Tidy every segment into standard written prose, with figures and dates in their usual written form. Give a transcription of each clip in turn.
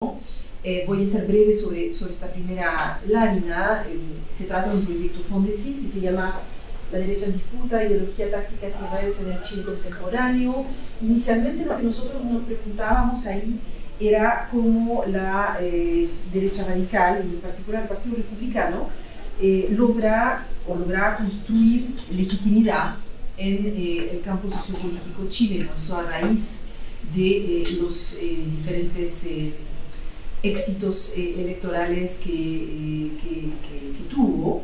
republicano. Voy a ser breve sobre esta primera lámina. Se trata de un proyecto Fondesit que se llama La derecha en disputa, ideología, tácticas y redes en el Chile contemporáneo. Inicialmente lo que nosotros nos preguntábamos ahí era cómo la derecha radical, y en particular el Partido Republicano, logra construir legitimidad en el campo sociopolítico chileno, eso a raíz de los diferentes éxitos electorales que tuvo.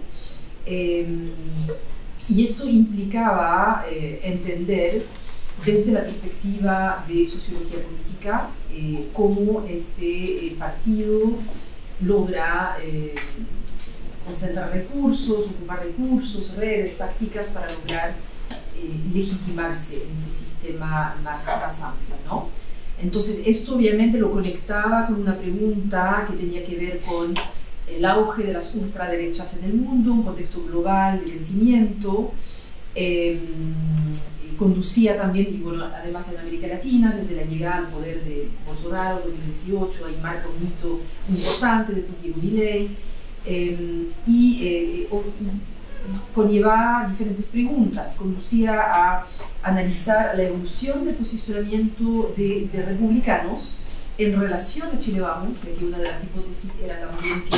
Y esto implicaba entender desde la perspectiva de sociología política cómo este partido logra concentrar recursos, ocupar recursos, redes, tácticas para lograr legitimarse en este sistema más amplio, ¿no? Entonces esto obviamente lo conectaba con una pregunta que tenía que ver con el auge de las ultraderechas en el mundo, un contexto global de crecimiento. Conducía también, y bueno, además en América Latina, desde la llegada al poder de Bolsonaro en 2018, ahí marca un hito muy importante, después llegó Milei, conllevaba diferentes preguntas, conducía a analizar la evolución del posicionamiento de republicanos en relación a Chile Vamos, ya que una de las hipótesis era también que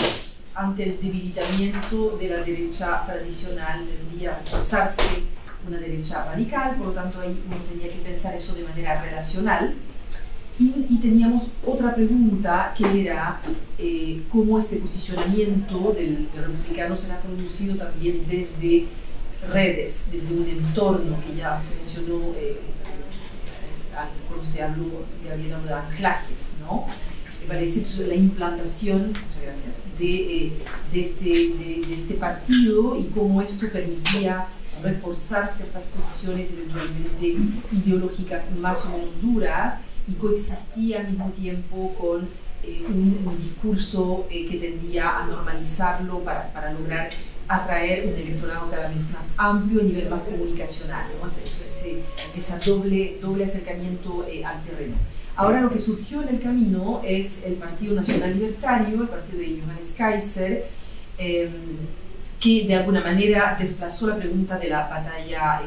ante el debilitamiento de la derecha tradicional tendría a reforzarse una derecha radical, por lo tanto ahí uno tenía que pensar eso de manera relacional. Y teníamos otra pregunta que era cómo este posicionamiento del republicano será producido también desde redes, desde un entorno que ya se mencionó cuando se habló de anclajes, ¿no? Vale decir, la implantación, muchas gracias, de este partido y cómo esto permitía reforzar ciertas posiciones eventualmente ideológicas más o menos duras y coexistía al mismo tiempo con un discurso que tendía a normalizarlo para lograr atraer un electorado cada vez más amplio a nivel más comunicacional, ¿no? Ese doble acercamiento al terreno. Ahora lo que surgió en el camino es el Partido Nacional Libertario, el partido de Johannes Kaiser, que de alguna manera desplazó la pregunta de la batalla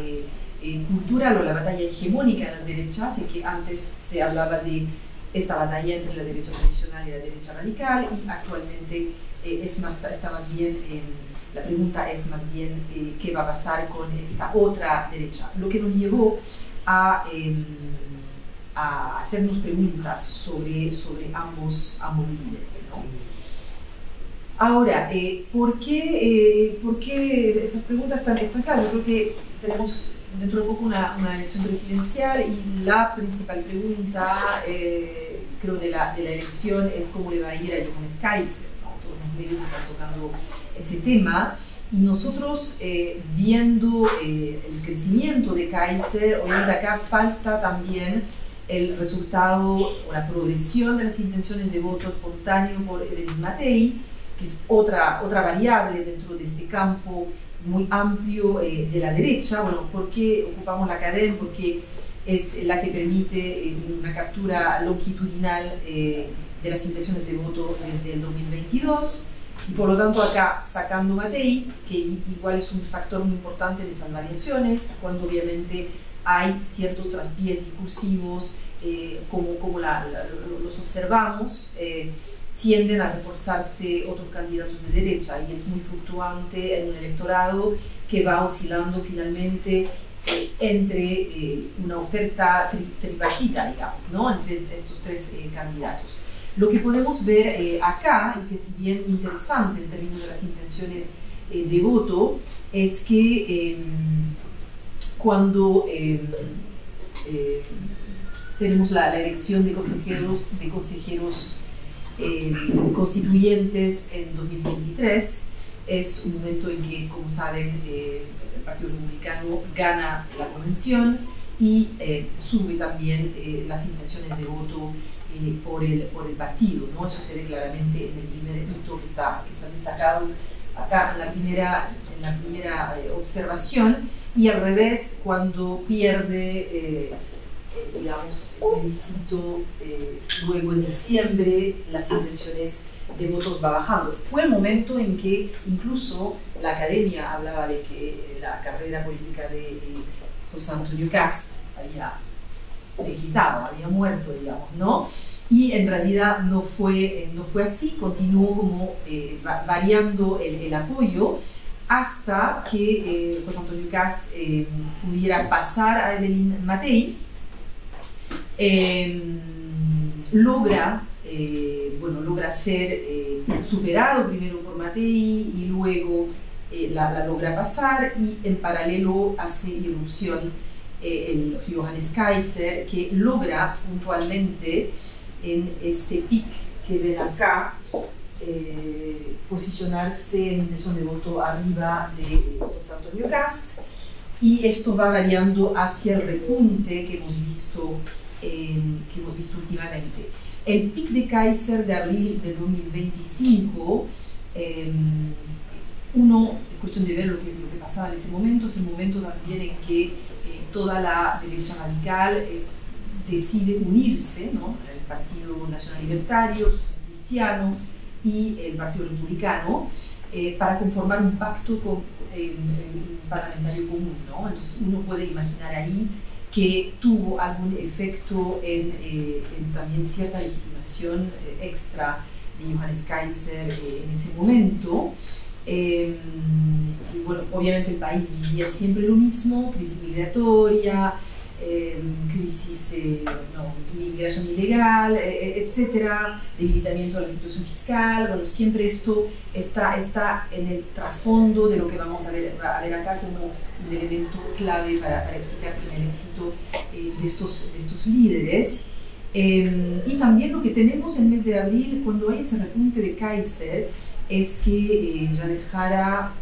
cultural o la batalla hegemónica en las derechas, y que antes se hablaba de esta batalla entre la derecha tradicional y la derecha radical, y actualmente está más bien, la pregunta es más bien qué va a pasar con esta otra derecha, lo que nos llevó a hacernos preguntas sobre ambos líderes, ¿no? Ahora, ¿por qué esas preguntas están claras? Yo creo que tenemos dentro de poco una elección presidencial y la principal pregunta, creo, de la elección es cómo le va a ir a Johannes Kaiser, ¿no? Todos los medios están tocando ese tema y nosotros viendo el crecimiento de Kaiser, obviamente acá falta también el resultado o la progresión de las intenciones de voto espontáneo por Evelyn Matei, que es otra variable dentro de este campo muy amplio de la derecha. Bueno, ¿por qué ocupamos la cadena? Porque es la que permite una captura longitudinal de las intenciones de voto desde el 2022, y por lo tanto acá sacando Matei, que igual es un factor muy importante de esas variaciones, cuando obviamente hay ciertos traspiés discursivos, como los observamos, tienden a reforzarse otros candidatos de derecha, y es muy fluctuante en un electorado que va oscilando finalmente entre una oferta tripartita, digamos, ¿no? Entre estos tres candidatos. Lo que podemos ver acá, y que es bien interesante en términos de las intenciones de voto, es que cuando tenemos la elección de consejeros constituyentes en 2023, es un momento en que, como saben, el Partido Republicano gana la convención y sube también las intenciones de voto por el partido, ¿no? Eso se ve claramente en el primer hito que está destacado acá en la primera observación, y al revés, cuando pierde digamos, el plebiscito, luego en diciembre las intenciones de votos va bajando. Fue el momento en que incluso la academia hablaba de que la carrera política de José Antonio Cast había quitado, había muerto, digamos, ¿no? Y en realidad no fue así, continuó como variando el apoyo hasta que José Antonio Cast pudiera pasar a Evelyn Matei. Logra ser superado primero por Matei y luego la logra pasar, y en paralelo hace irrupción el Johannes Kaiser, que logra puntualmente en este pic que ven acá posicionarse en intención de voto arriba de José Antonio Cast, y esto va variando hacia el repunte que hemos visto últimamente. El pic de Kaiser de abril de 2025, es cuestión de ver lo que pasaba en ese momento, es el momento también en que toda la derecha radical decide unirse, ¿no? El Partido Nacional Libertario, el Social Cristiano y el Partido Republicano, para conformar un pacto parlamentario común, ¿no? Entonces uno puede imaginar ahí que tuvo algún efecto en también cierta legitimación extra de Johannes Kaiser en ese momento. Y bueno, obviamente el país vivía siempre lo mismo: crisis migratoria, crisis migración ilegal, etcétera, debilitamiento de la situación fiscal. Bueno, siempre esto está en el trasfondo de lo que vamos a ver acá como un elemento clave para explicar el éxito de estos líderes. Y también lo que tenemos en el mes de abril, cuando hay ese repunte de Kaiser, es que Janet Jara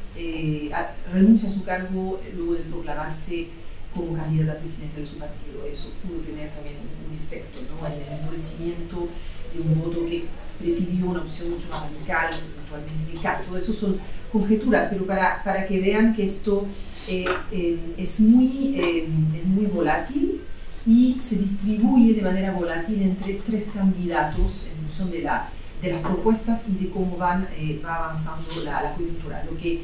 renuncia a su cargo luego de proclamarse como candidata a la presidencia de su partido. Eso pudo tener también un efecto, ¿no? En el endurecimiento de un voto que prefirió una opción mucho más radical, actualmente de Cast. Todo eso son conjeturas, pero para que vean que esto es muy volátil y se distribuye de manera volátil entre tres candidatos en función de las propuestas y de cómo va avanzando la coyuntura, lo que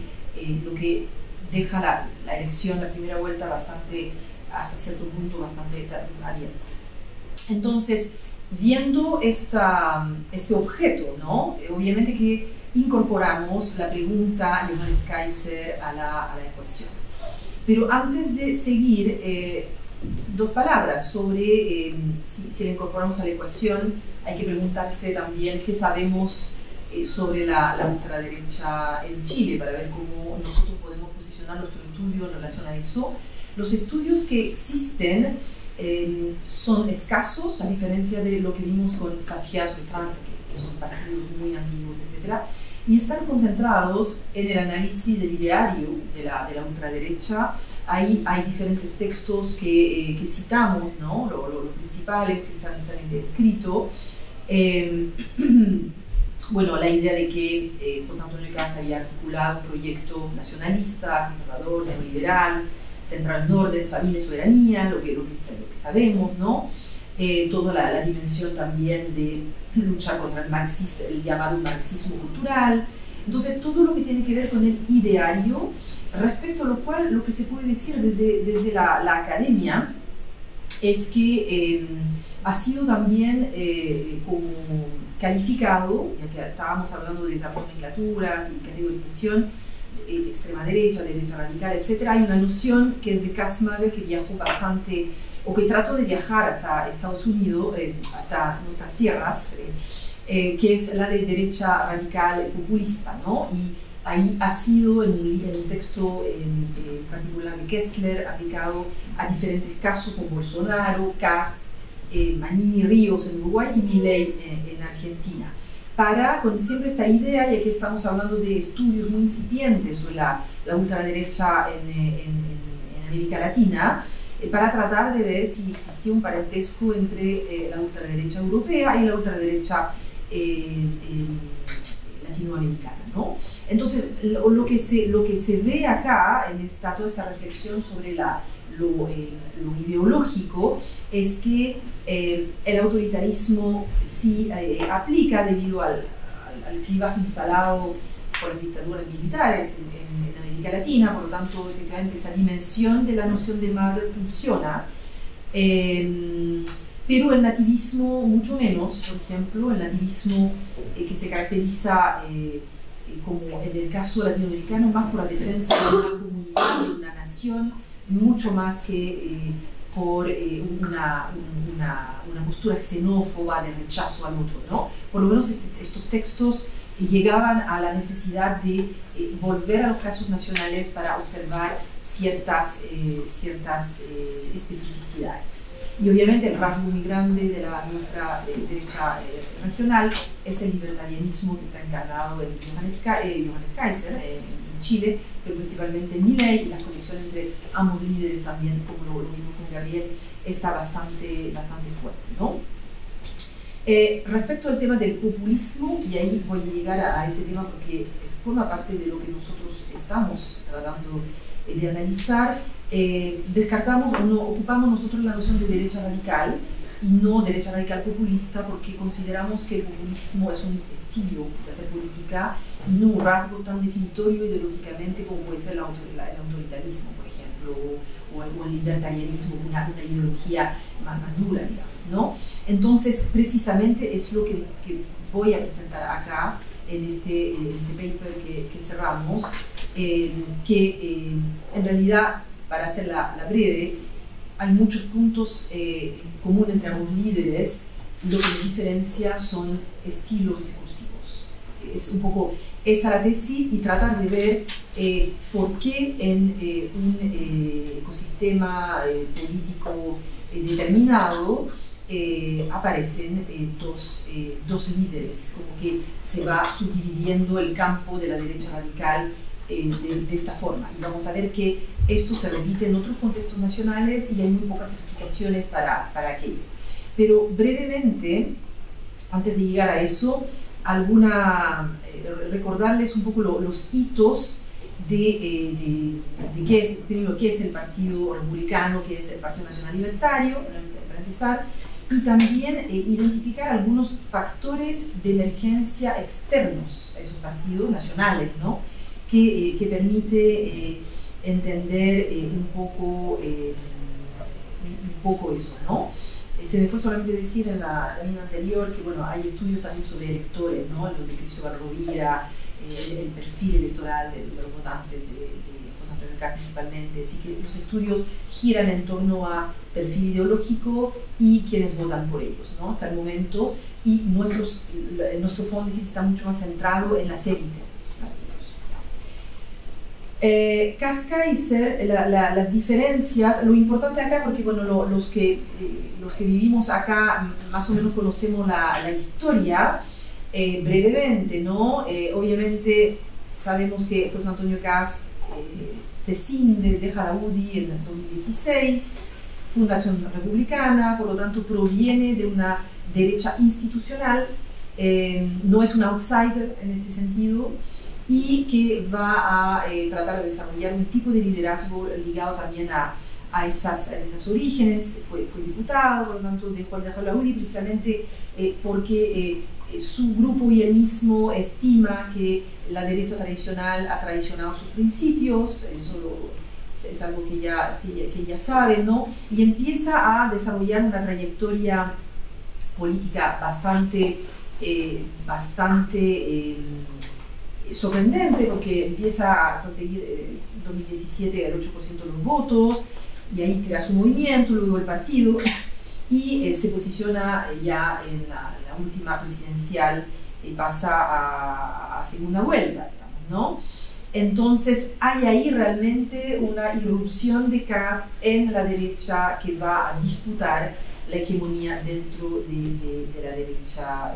deja la elección, la primera vuelta, hasta cierto punto bastante abierta. Entonces, viendo este objeto, ¿no? Obviamente que incorporamos la pregunta Johannes Kaiser a la ecuación. Pero antes de seguir, dos palabras sobre si la incorporamos a la ecuación. Hay que preguntarse también qué sabemos sobre la ultraderecha en Chile, para ver cómo nosotros podemos posicionar nuestro estudio en relación a eso. Los estudios que existen son escasos, a diferencia de lo que vimos con Safia's de Francia, que son partidos muy antiguos, etc. Y están concentrados en el análisis del ideario de la ultraderecha. Ahí hay diferentes textos que citamos, ¿no? Los principales que se han escrito. Bueno, la idea de que José Antonio Cast había articulado un proyecto nacionalista, conservador, neoliberal, centrado en orden, familia y soberanía, lo que sabemos, ¿no? Toda la dimensión también de luchar contra el llamado marxismo cultural. Entonces, todo lo que tiene que ver con el ideario, respecto a lo cual lo que se puede decir desde la academia es que ha sido también como calificado, ya que estábamos hablando de nomenclaturas y categorización, extrema derecha radical, etc. Hay una noción que es de Kassmader, que viajó bastante, o que trató de viajar hasta Estados Unidos, hasta nuestras tierras, que es la de derecha radical populista, ¿no? Y ahí ha sido en un texto en particular de Kessler aplicado a diferentes casos como Bolsonaro, Cast, Manini Ríos en Uruguay y Milei en Argentina, con siempre esta idea, ya que estamos hablando de estudios muy incipientes sobre la ultraderecha en América Latina, para tratar de ver si existía un parentesco entre la ultraderecha europea y la ultraderecha latinoamericana, ¿no? Entonces, lo que se ve acá, está toda esa reflexión sobre lo ideológico, es que el autoritarismo sí aplica debido al clivaje instalado por las dictaduras militares en América Latina. Por lo tanto, efectivamente, esa dimensión de la noción de madre funciona, pero el nativismo mucho menos. Por ejemplo, el nativismo que se caracteriza, como en el caso latinoamericano, más por la defensa de una comunidad, de una nación, mucho más que por una postura xenófoba de rechazo al otro, ¿no? Por lo menos estos textos llegaban a la necesidad de volver a los casos nacionales para observar ciertas especificidades. Y obviamente el rasgo muy grande de nuestra derecha regional es el libertarianismo que está encarnado en Johannes Kaiser, en Chile, pero principalmente en Milei, y la conexión entre ambos líderes también, como lo vimos con Gabriel, está bastante fuerte, ¿no? Respecto al tema del populismo, y ahí voy a llegar a ese tema porque forma parte de lo que nosotros estamos tratando de analizar, descartamos o no ocupamos nosotros la noción de derecha radical y no derecha radical populista, porque consideramos que el populismo es un estilo de hacer política y no un rasgo tan definitorio ideológicamente como puede ser el autoritarismo, por ejemplo, o el libertarianismo, una ideología más dura, digamos, ¿no? Entonces, precisamente es lo que voy a presentar acá en este paper que cerramos, que en realidad, para hacerla breve, hay muchos puntos en común entre ambos líderes. Lo que nos diferencia son estilos discursivos. Es un poco esa la tesis, y tratar de ver por qué en un ecosistema político determinado aparecen dos líderes, como que se va subdividiendo el campo de la derecha radical de esta forma. Y vamos a ver que esto se repite en otros contextos nacionales y hay muy pocas explicaciones para aquello. Pero brevemente, antes de llegar a eso, recordarles un poco los hitos de qué es, primero, qué es el Partido Republicano, qué es el Partido Nacional Libertario, para empezar, y también identificar algunos factores de emergencia externos a esos partidos nacionales, ¿no? Que permite entender un poco eso, ¿no? Se me fue solamente decir en la línea anterior que, bueno, hay estudios también sobre electores, ¿no? Los de Cristóbal Rovira, el perfil electoral de los votantes de José Antonio Kast principalmente. Así que los estudios giran en torno a perfil ideológico y quienes votan por ellos, ¿no? Hasta el momento, y nuestro fondo está mucho más centrado en las élites de estos partidos. Kast-Kaiser, las diferencias, lo importante acá, porque bueno, los que vivimos acá más o menos conocemos la historia brevemente, ¿no? Obviamente sabemos que José Antonio Kast se cinde, deja la UDI en el 2016, funda Acción Republicana, por lo tanto proviene de una derecha institucional, no es un outsider en este sentido, y que va a tratar de desarrollar un tipo de liderazgo ligado también a esas orígenes. Fue diputado, por lo tanto dejó la UDI precisamente porque su grupo y él mismo estima que la derecha tradicional ha traicionado sus principios. Eso es algo que ya sabe, ¿no? Y empieza a desarrollar una trayectoria política bastante sorprendente, porque empieza a conseguir en 2017 el 8% de los votos, y ahí crea su movimiento, luego el partido, y se posiciona ya en la última presidencial y pasa a segunda vuelta, digamos, ¿no? Entonces hay ahí realmente una irrupción de Kast en la derecha que va a disputar la hegemonía dentro de la derecha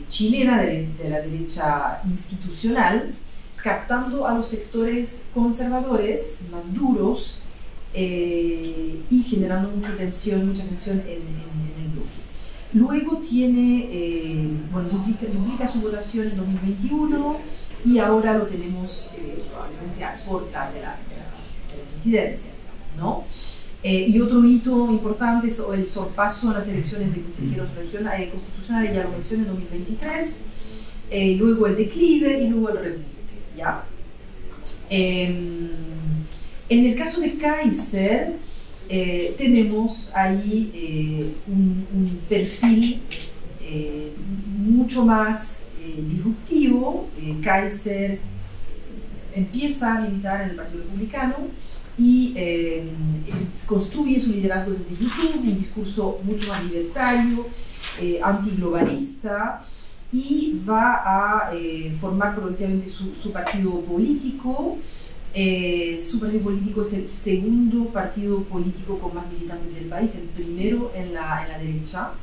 chilena, de la derecha institucional, captando a los sectores conservadores más duros y generando mucha tensión en el bloque. Luego tiene, bueno, duplica su votación en 2021 y ahora lo tenemos probablemente a portas de la presidencia, ¿no? Y otro hito importante es el sorpaso en las elecciones de consejeros constitucionales, ya lo mencioné, en 2023, luego el declive y luego el repunte, ¿ya? En el caso de Kaiser, tenemos ahí un perfil mucho más disruptivo. Kaiser empieza a militar en el Partido Republicano y construye su liderazgo desde YouTube, un discurso mucho más libertario, antiglobalista, y va a formar progresivamente su partido político. Su partido político es el segundo partido político con más militantes del país, el primero en la derecha,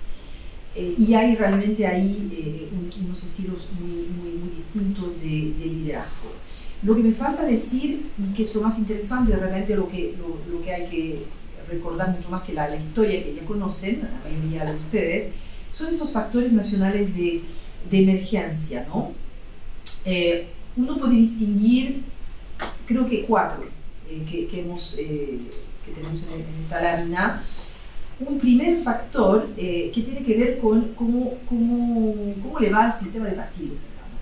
y hay realmente ahí unos estilos muy distintos de liderazgo. Lo que me falta decir, y que es lo más interesante, de repente lo que hay que recordar mucho más que la historia que ya conocen, la mayoría de ustedes, son estos factores nacionales de emergencia, ¿no? Uno puede distinguir, creo que 4 que tenemos en esta lámina. Un primer factor que tiene que ver con cómo le va al sistema de partidos,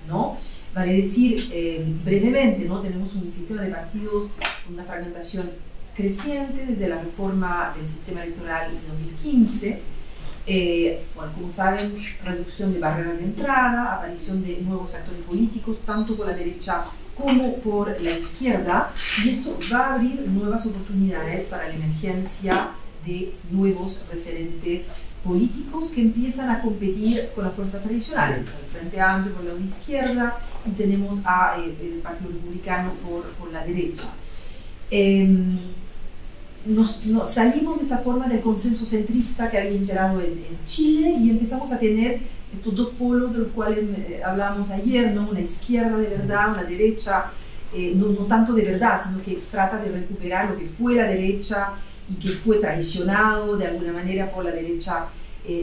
¿no? Vale decir, brevemente, ¿no? Tenemos un sistema de partidos con una fragmentación creciente desde la reforma del sistema electoral de 2015. Bueno, como saben, reducción de barreras de entrada, aparición de nuevos actores políticos, tanto por la derecha como por la izquierda, y esto va a abrir nuevas oportunidades para la emergencia de nuevos referentes políticos que empiezan a competir con las fuerzas tradicionales, con el Frente Amplio por la izquierda, y tenemos el Partido Republicano por la derecha. Salimos de esta forma del consenso centrista que había imperado en Chile y empezamos a tener estos dos polos de los cuales hablábamos ayer, ¿no? Una izquierda de verdad, una derecha, no tanto de verdad, sino que trata de recuperar lo que fue la derecha y que fue traicionado de alguna manera por la derecha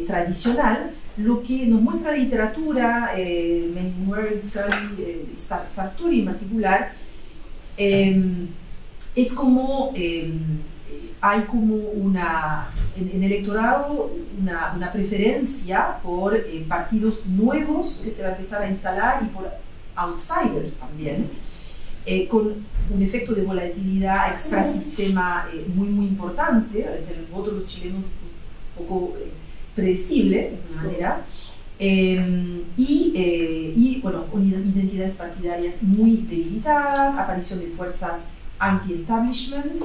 tradicional. Lo que nos muestra la literatura, Memorial Study, Sartori en particular, es como hay como en el electorado una preferencia por partidos nuevos que se va a empezar a instalar y por outsiders también, con un efecto de volatilidad extrasistema muy importante. A veces el voto de los chilenos es un poco predecible de alguna manera, y bueno, con identidades partidarias muy debilitadas, aparición de fuerzas anti-establishment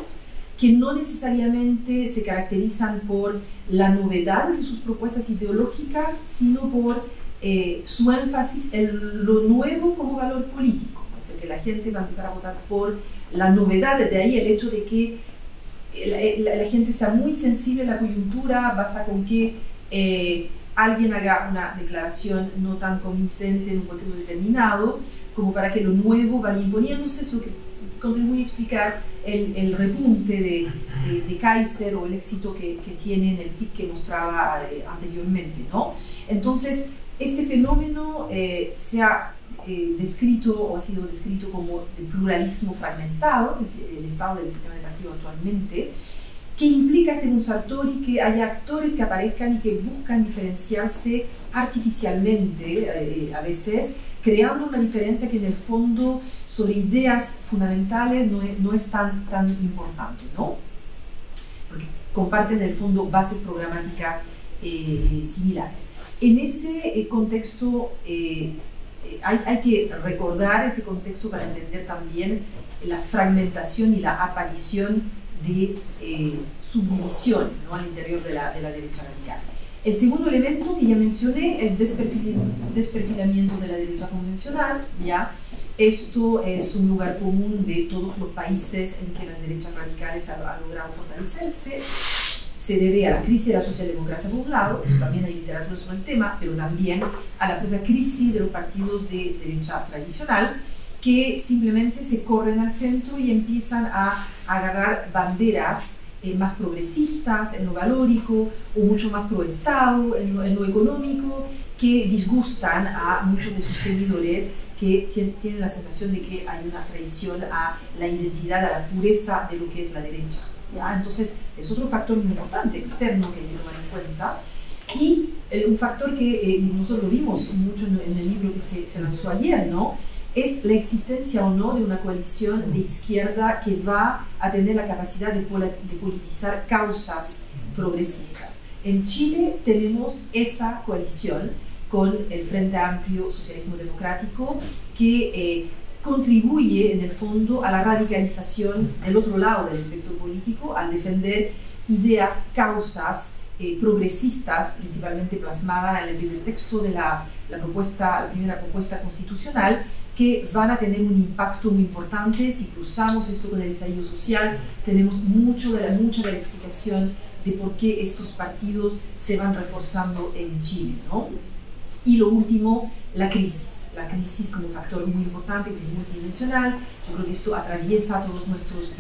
que no necesariamente se caracterizan por la novedad de sus propuestas ideológicas, sino por su énfasis en lo nuevo como valor político. Es decir, que la gente va a empezar a votar por la novedad, de ahí el hecho de que la gente sea muy sensible a la coyuntura, basta con que alguien haga una declaración no tan convincente en un contexto determinado, como para que lo nuevo vaya imponiéndose. Es lo que contribuye a explicar el repunte de Kaiser, o el éxito que tiene en el pic que mostraba anteriormente, ¿no? Entonces, este fenómeno se ha descrito o ha sido descrito como de pluralismo fragmentado, es decir, el estado del sistema de partido actualmente, que implica, según Sartori, que haya actores que aparezcan y que buscan diferenciarse artificialmente, a veces, creando una diferencia que en el fondo sobre ideas fundamentales no es tan importante, ¿no? Porque comparten en el fondo bases programáticas similares. En ese contexto hay que recordar ese contexto para entender también la fragmentación y la aparición de subdivisiones, ¿no? Al interior de la derecha radical. El segundo elemento que ya mencioné, el desperfilamiento de la derecha convencional, ¿ya? Esto es un lugar común de todos los países en que las derechas radicales han logrado fortalecerse. Se debe a la crisis de la socialdemocracia por un lado, eso también hay literatura sobre el tema, pero también a la propia crisis de los partidos de derecha tradicional, que simplemente se corren al centro y empiezan a agarrar banderas más progresistas en lo valórico o mucho más pro Estado en lo económico, que disgustan a muchos de sus seguidores que tienen la sensación de que hay una traición a la identidad, a la pureza de lo que es la derecha. ¿Ya? Entonces es otro factor muy importante, externo, que hay que tomar en cuenta. Y un factor que nosotros lo vimos mucho en el libro que se lanzó ayer, ¿no? Es la existencia o no de una coalición de izquierda que va a tener la capacidad de politizar causas progresistas. En Chile tenemos esa coalición con el Frente Amplio Socialismo Democrático que contribuye en el fondo a la radicalización del otro lado del espectro político al defender ideas, causas progresistas, principalmente plasmada en el primer texto de la primera propuesta constitucional, que van a tener un impacto muy importante. Si cruzamos esto con el estallido social, tenemos mucho de la explicación de por qué estos partidos se van reforzando en Chile, ¿no? Y lo último, la crisis como factor muy importante, crisis multidimensional. Yo creo que esto atraviesa todos nuestros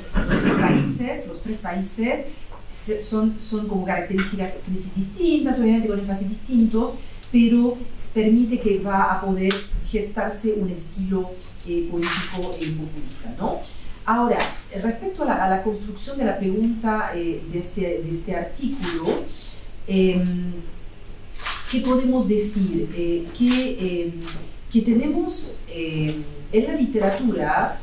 países, los tres países. Son como características crisis distintas, obviamente con énfasis distintos, pero permite que va a poder gestarse un estilo político populista, ¿no? Ahora, respecto a la construcción de la pregunta de este artículo, ¿qué podemos decir? Que tenemos en la literatura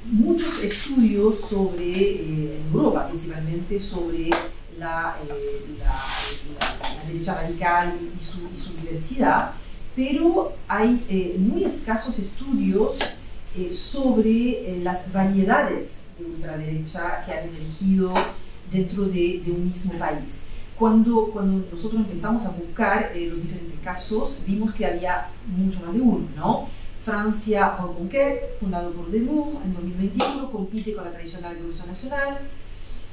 muchos estudios sobre, en Europa principalmente, sobre la derecha radical y su diversidad, pero hay muy escasos estudios sobre las variedades de ultraderecha que han emergido dentro de un mismo país. Cuando nosotros empezamos a buscar los diferentes casos, vimos que había mucho más de uno, ¿no? Francia, Reconquête, fundado por Zemmour en 2021, compite con la tradicional Revolución Nacional.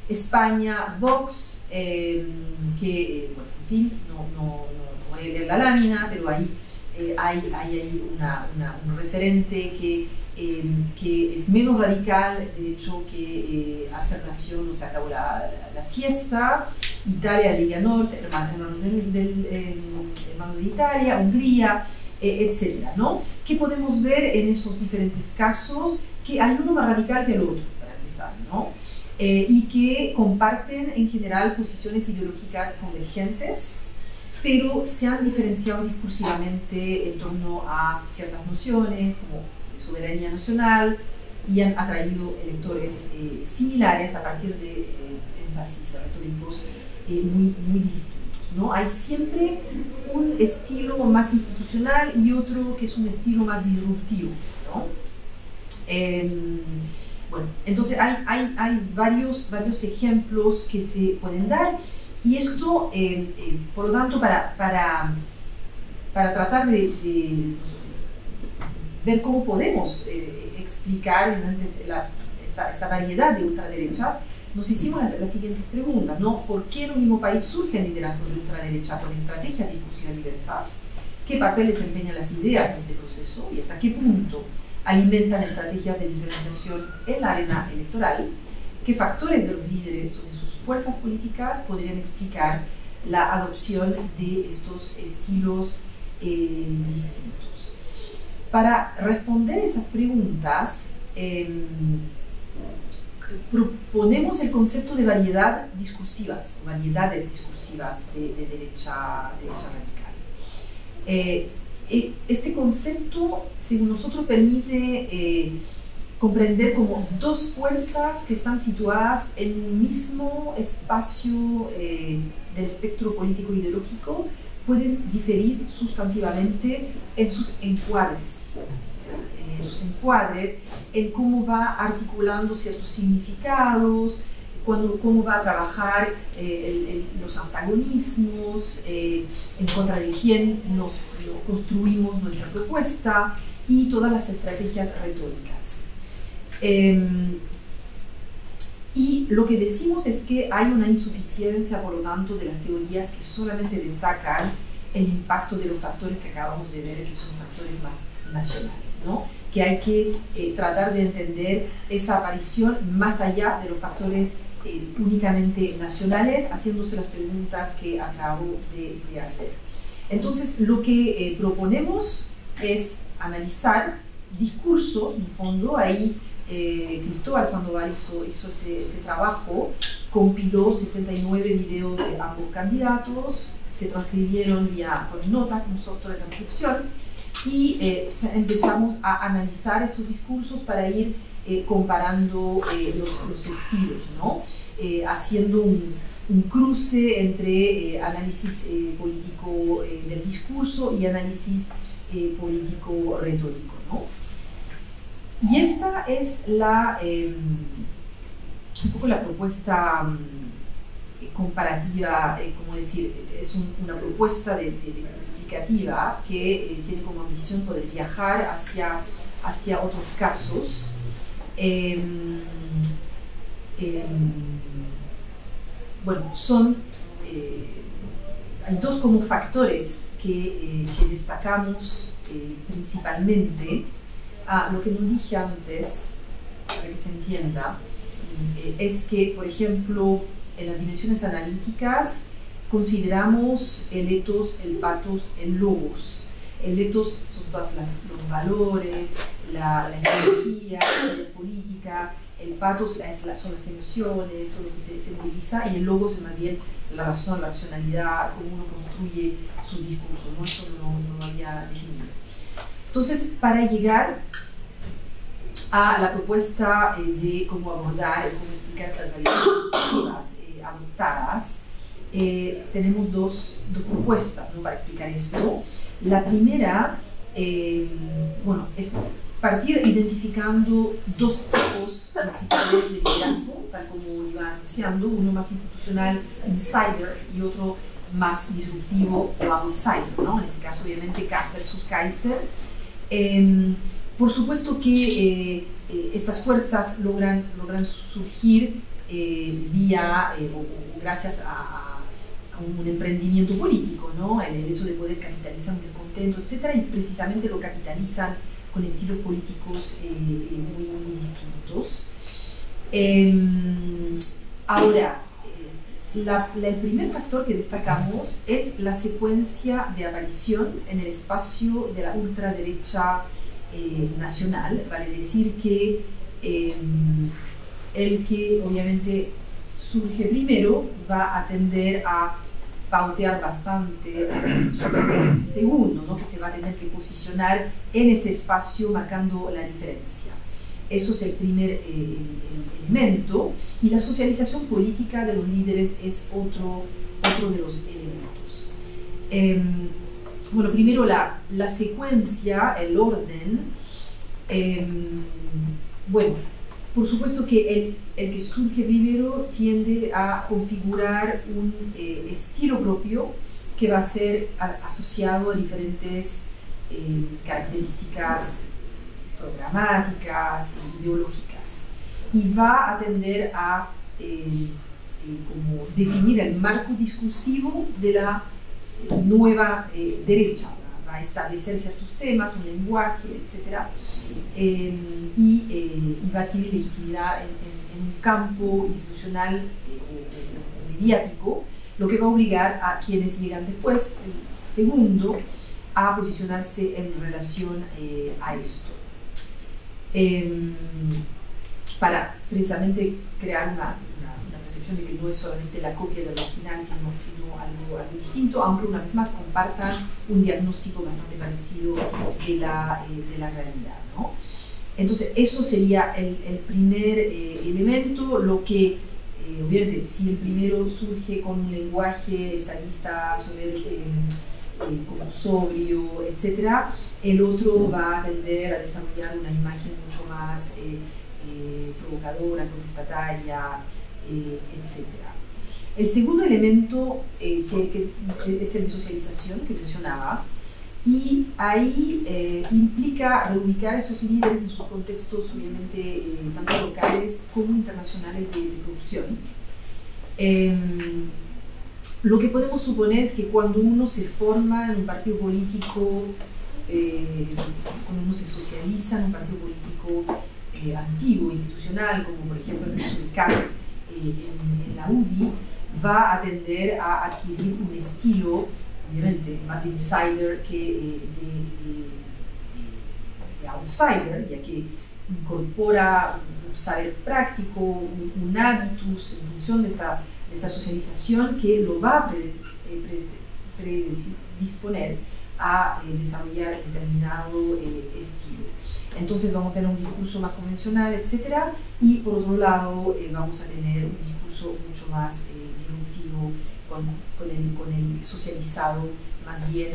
España, Vox, que, bueno, en fin, no voy a leer la lámina, pero ahí hay un referente que es menos radical, de hecho, que hacer nación, o se acabó la fiesta. Italia, Liga Norte, hermanos de Italia, Hungría, etcétera, ¿no? ¿Qué podemos ver en esos diferentes casos? Que hay uno más radical que el otro, para empezar, ¿no? Y que comparten en general posiciones ideológicas convergentes, pero se han diferenciado discursivamente en torno a ciertas nociones como soberanía nacional y han atraído electores similares a partir de énfasis retóricos muy distintos, ¿no? Hay siempre un estilo más institucional y otro que es un estilo más disruptivo, ¿no? Bueno, entonces hay varios ejemplos que se pueden dar, y esto, por lo tanto, para tratar de ver cómo podemos explicar esta variedad de ultraderechas, nos hicimos las siguientes preguntas, ¿no? ¿Por qué en un mismo país surgen liderazgos de ultraderecha con estrategias discursivas diversas? ¿Qué papel desempeñan las ideas en este proceso? ¿Y hasta qué punto alimentan estrategias de diferenciación en la arena electoral? ¿Qué factores de los líderes o de sus fuerzas políticas podrían explicar la adopción de estos estilos distintos? Para responder esas preguntas, proponemos el concepto de variedades discursivas de derecha radical. Este concepto, según nosotros, permite comprender como dos fuerzas que están situadas en un mismo espacio del espectro político ideológico, pueden diferir sustantivamente en sus encuadres, en cómo va articulando ciertos significados, cómo va a trabajar los antagonismos, en contra de quién construimos nuestra propuesta, y todas las estrategias retóricas. Y lo que decimos es que hay una insuficiencia, por lo tanto, de las teorías que solamente destacan el impacto de los factores que acabamos de ver, que son factores más nacionales, ¿no? Que hay que tratar de entender esa aparición más allá de los factores únicamente nacionales, haciéndose las preguntas que acabo de hacer. Entonces, lo que proponemos es analizar discursos, en fondo. Ahí Cristóbal Sandoval hizo ese trabajo, compiló 69 videos de ambos candidatos, se transcribieron vía Nota, un software de transcripción, y empezamos a analizar estos discursos para ir comparando los estilos, ¿no? Haciendo un cruce entre análisis político del discurso y análisis político retórico, ¿no? Y esta es un poco la propuesta comparativa, como decir, es una propuesta explicativa que tiene como ambición poder viajar hacia otros casos. Bueno, hay dos como factores que destacamos principalmente. Lo que no dije antes, para que se entienda, es que, por ejemplo, en las dimensiones analíticas consideramos el ethos, el pathos, el logos. El ethos son todos los valores, la ideología, la política. El pathos son las emociones, todo lo que se moviliza, y el logos es más bien la razón, la racionalidad, cómo uno construye sus discursos, ¿no? Eso no lo había definido. Entonces, para llegar a la propuesta de cómo abordar, cómo explicar esas variables adoptadas, tenemos dos propuestas, ¿no?, para explicar esto. La primera, bueno, es partir identificando dos tipos principales de liderazgo, tal como iba anunciando, uno más institucional, insider, y otro más disruptivo o outsider, ¿no? En este caso, obviamente, Kass versus Kaiser. Por supuesto que estas fuerzas logran surgir vía o gracias a un emprendimiento político, ¿no? El hecho de poder capitalizar un descontento, etc. Y precisamente lo capitalizan con estilos políticos muy distintos. Ahora, el primer factor que destacamos es la secuencia de aparición en el espacio de la ultraderecha nacional. Vale decir que el que obviamente surge primero va a tender a pautear bastante sobre el segundo, ¿no?, que se va a tener que posicionar en ese espacio marcando la diferencia. Eso es el primer elemento, y la socialización política de los líderes es otro de los elementos. Bueno, primero la secuencia, el orden. Bueno, por supuesto que el que surge primero tiende a configurar un estilo propio que va a ser asociado a diferentes características programáticas, ideológicas, y va a tender a como definir el marco discursivo de la nueva derecha. Va a establecer ciertos temas, un lenguaje, etc. Y va a adquirir legitimidad en un campo institucional o mediático, lo que va a obligar a quienes llegan después, el segundo, a posicionarse en relación a esto. Para precisamente crear una percepción de que no es solamente la copia del original, sino algo distinto, aunque una vez más compartan un diagnóstico bastante parecido de la realidad, ¿no? Entonces, eso sería el primer elemento, lo que obviamente, si el primero surge con un lenguaje estadista como sobrio, etc., el otro va a tender a desarrollar una imagen mucho más provocadora, contestataria, etc. El segundo elemento que es el de socialización que mencionaba, y ahí implica reubicar a esos líderes en sus contextos, obviamente, tanto locales como internacionales de producción. lo que podemos suponer es que cuando uno se forma en un partido político, cuando uno se socializa en un partido político antiguo, institucional, como por ejemplo el caso de Cast en la UDI, va a tender a adquirir un estilo, obviamente, más de insider que de outsider, ya que incorpora un saber práctico, un hábitus en función de esta socialización que lo va a predisponer a desarrollar determinado estilo. Entonces vamos a tener un discurso más convencional, etc. Y por otro lado vamos a tener un discurso mucho más disruptivo con el socializado más bien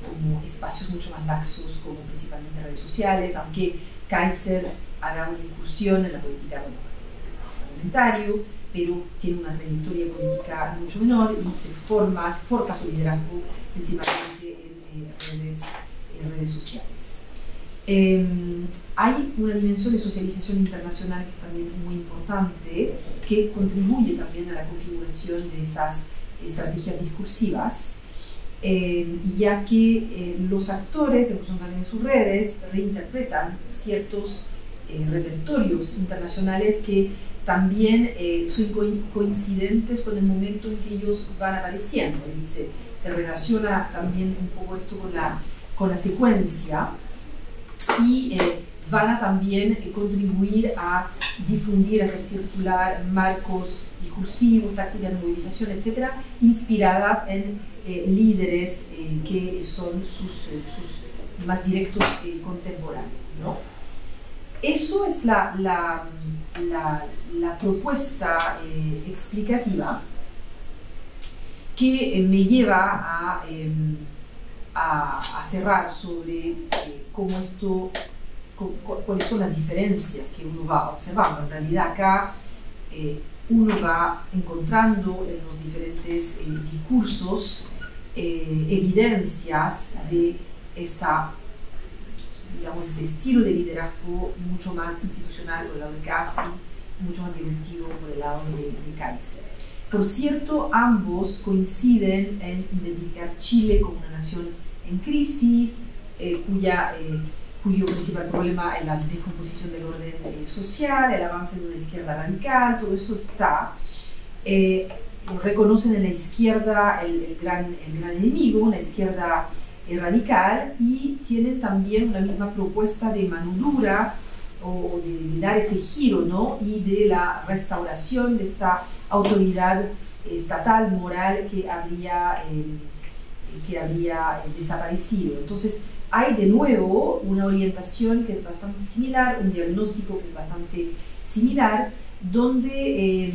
como espacios mucho más laxos, como principalmente redes sociales, aunque Kaiser haga una incursión en la política parlamentario, pero tiene una trayectoria política mucho menor y se forja su liderazgo principalmente en redes sociales. Hay una dimensión de socialización internacional que es también muy importante, que contribuye también a la configuración de esas estrategias discursivas, ya que los actores, en función también de sus redes, reinterpretan ciertos repertorios internacionales que también son coincidentes con el momento en que ellos van apareciendo. Y se relaciona también un poco esto con la secuencia, y van a también contribuir a difundir, a hacer circular marcos discursivos, tácticas de movilización, etcétera, inspiradas en líderes que son sus más directos contemporáneos, ¿no? Eso es la propuesta explicativa que me lleva a cerrar sobre cuáles son las diferencias que uno va observando. En realidad acá uno va encontrando en los diferentes discursos evidencias de ese estilo de liderazgo mucho más institucional por el lado de Kast y mucho más directivo por el lado de Kaiser. Por cierto, ambos coinciden en identificar Chile como una nación en crisis, cuyo principal problema es la descomposición del orden social, el avance de una izquierda radical, todo eso está. Reconocen en la izquierda el gran enemigo, una izquierda radical, y tienen también una misma propuesta de mano dura o de dar ese giro, ¿no? Y de la restauración de esta autoridad estatal, moral que habría desaparecido. Entonces hay de nuevo una orientación que es bastante similar, un diagnóstico que es bastante similar, donde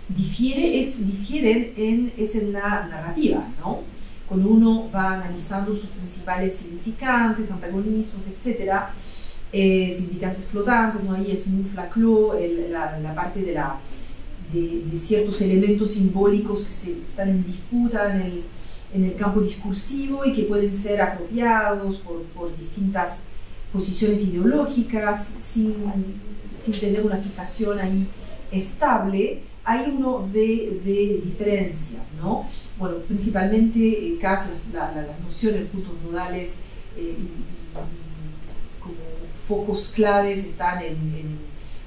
difieren en la narrativa, ¿no? Cuando uno va analizando sus principales significantes, antagonismos, etcétera, significantes flotantes, ¿no? Ahí es Mouflaclos, la parte de ciertos elementos simbólicos que están en disputa en el campo discursivo y que pueden ser apropiados por distintas posiciones ideológicas sin tener una fijación ahí estable. Ahí uno ve diferencias, ¿no? Bueno, principalmente Kast, las nociones, puntos nodales como focos claves están en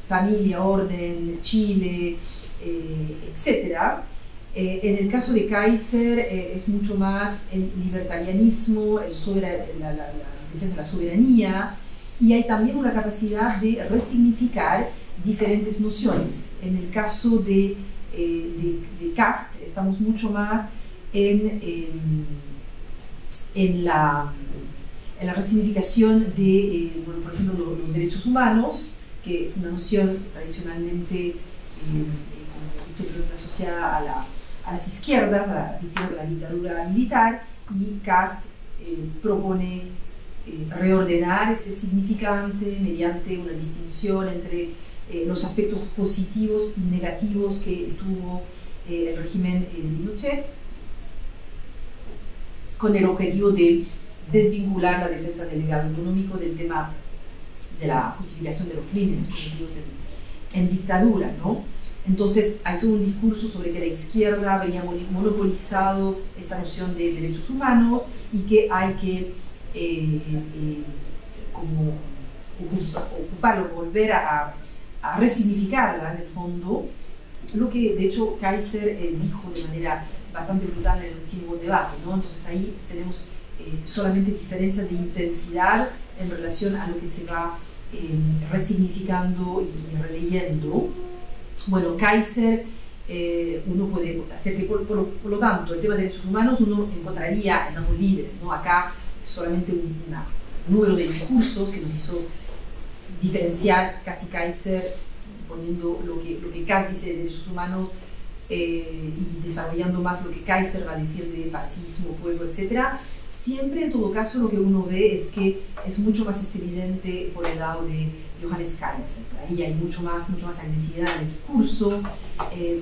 familia, orden, Chile, etc. En el caso de Kaiser es mucho más el libertarianismo, la defensa de la soberanía, y hay también una capacidad de resignificar diferentes nociones. En el caso de Kast estamos mucho más en la resignificación de, bueno, por ejemplo, los derechos humanos, que es una noción tradicionalmente históricamente asociada a las izquierdas, a la víctima de la dictadura militar, y Kast propone reordenar ese significante mediante una distinción entre los aspectos positivos y negativos que tuvo el régimen de Pinochet, con el objetivo de desvincular la defensa del legado económico del tema de la justificación de los crímenes cometidos en dictadura, ¿no? Entonces hay todo un discurso sobre que la izquierda habría monopolizado esta noción de derechos humanos y que hay que como ocuparlo, volver a resignificarla en el fondo, lo que de hecho Kaiser dijo de manera bastante brutal en el último debate, ¿no? Entonces ahí tenemos solamente diferencias de intensidad en relación a lo que se va resignificando y releyendo. Bueno, Kaiser, uno puede hacer que por lo tanto el tema de derechos humanos uno encontraría en ambos líderes, ¿no? Acá solamente un número de discursos que nos hizo diferenciar casi Kaiser poniendo lo que Kass dice de derechos humanos y desarrollando más lo que Kaiser va a decir de fascismo, pueblo, etc. Siempre, en todo caso, lo que uno ve es que es mucho más evidente por el lado de Johannes Kaiser. Ahí hay mucho más agresividad en el discurso,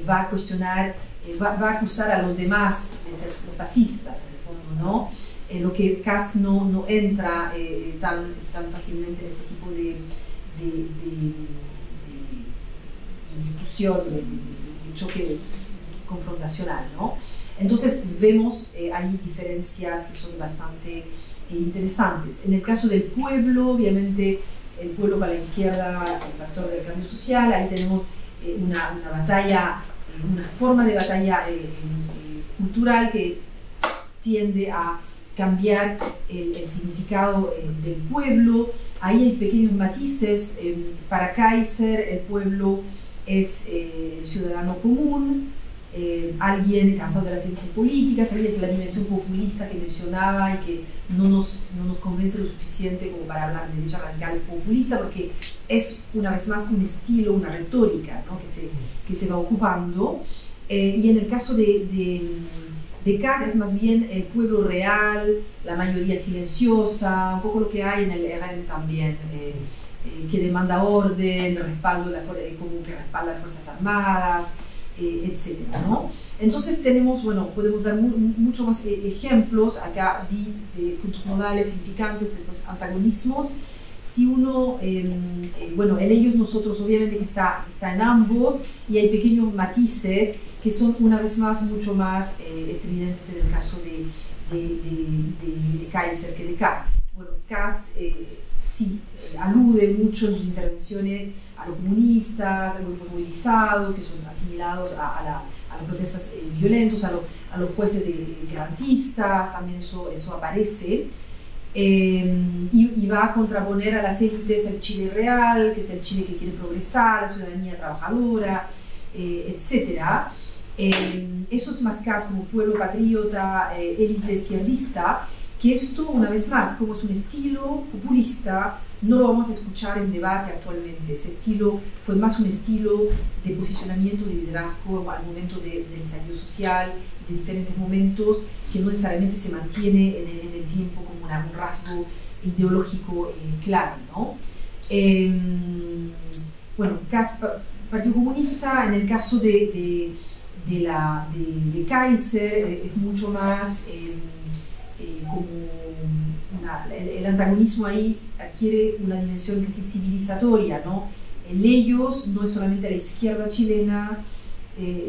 va a cuestionar, va a acusar a los demás de ser fascistas, en el fondo, ¿no? Lo que Kass no entra tan fácilmente en este tipo de discusión, de choque confrontacional, ¿no? Entonces vemos ahí diferencias que son bastante interesantes. En el caso del pueblo, obviamente el pueblo para la izquierda es el factor del cambio social. Ahí tenemos una batalla, una forma de batalla cultural que tiende a cambiar el significado del pueblo. Ahí hay pequeños matices. Para Kaiser el pueblo es el ciudadano común, alguien cansado de las élites políticas. Ahí es la dimensión populista que mencionaba y que no nos convence lo suficiente como para hablar de derecha radical populista, porque es una vez más un estilo, una retórica, ¿no? que se va ocupando. Y en el caso de Kass es más bien el pueblo real, la mayoría silenciosa, un poco lo que hay en el RN también, que demanda orden, respaldo como que respalda a las Fuerzas Armadas, etc., ¿no? Entonces tenemos, bueno, podemos dar mucho más ejemplos acá de puntos modales significantes de los antagonismos. Si uno, bueno, el ellos, nosotros, obviamente que está en ambos, y hay pequeños matices que son una vez más mucho más estridentes en el caso de Kaiser que de Kass. Bueno, Kass sí alude mucho en sus intervenciones a los comunistas, a los grupos movilizados que son asimilados a las protestas violentos, a los jueces garantistas, también eso aparece. Y va a contraponer a las élites el Chile real, que es el Chile que quiere progresar, la ciudadanía trabajadora, etc. Eso es más Kass como pueblo patriota, élite izquierdista, que esto, una vez más, como es un estilo populista, no lo vamos a escuchar en debate actualmente. Ese estilo fue más un estilo de posicionamiento de liderazgo al momento del estallido social, de diferentes momentos, que no necesariamente se mantiene en el tiempo como un rasgo ideológico clave, ¿no? Bueno, Kass, Partido Comunista, en el caso de Kaiser, es mucho más como el antagonismo ahí adquiere una dimensión casi civilizatoria, ¿no? En ellos no es solamente la izquierda chilena,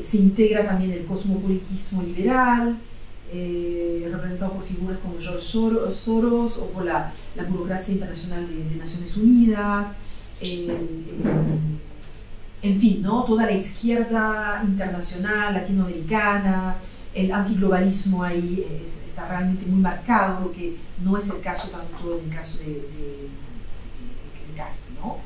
se integra también el cosmopolitismo liberal, representado por figuras como George Soros o por la burocracia internacional de Naciones Unidas, en fin, ¿no? Toda la izquierda internacional, latinoamericana, el antiglobalismo ahí está realmente muy marcado, lo que no es el caso tanto en el caso de Kass, ¿no?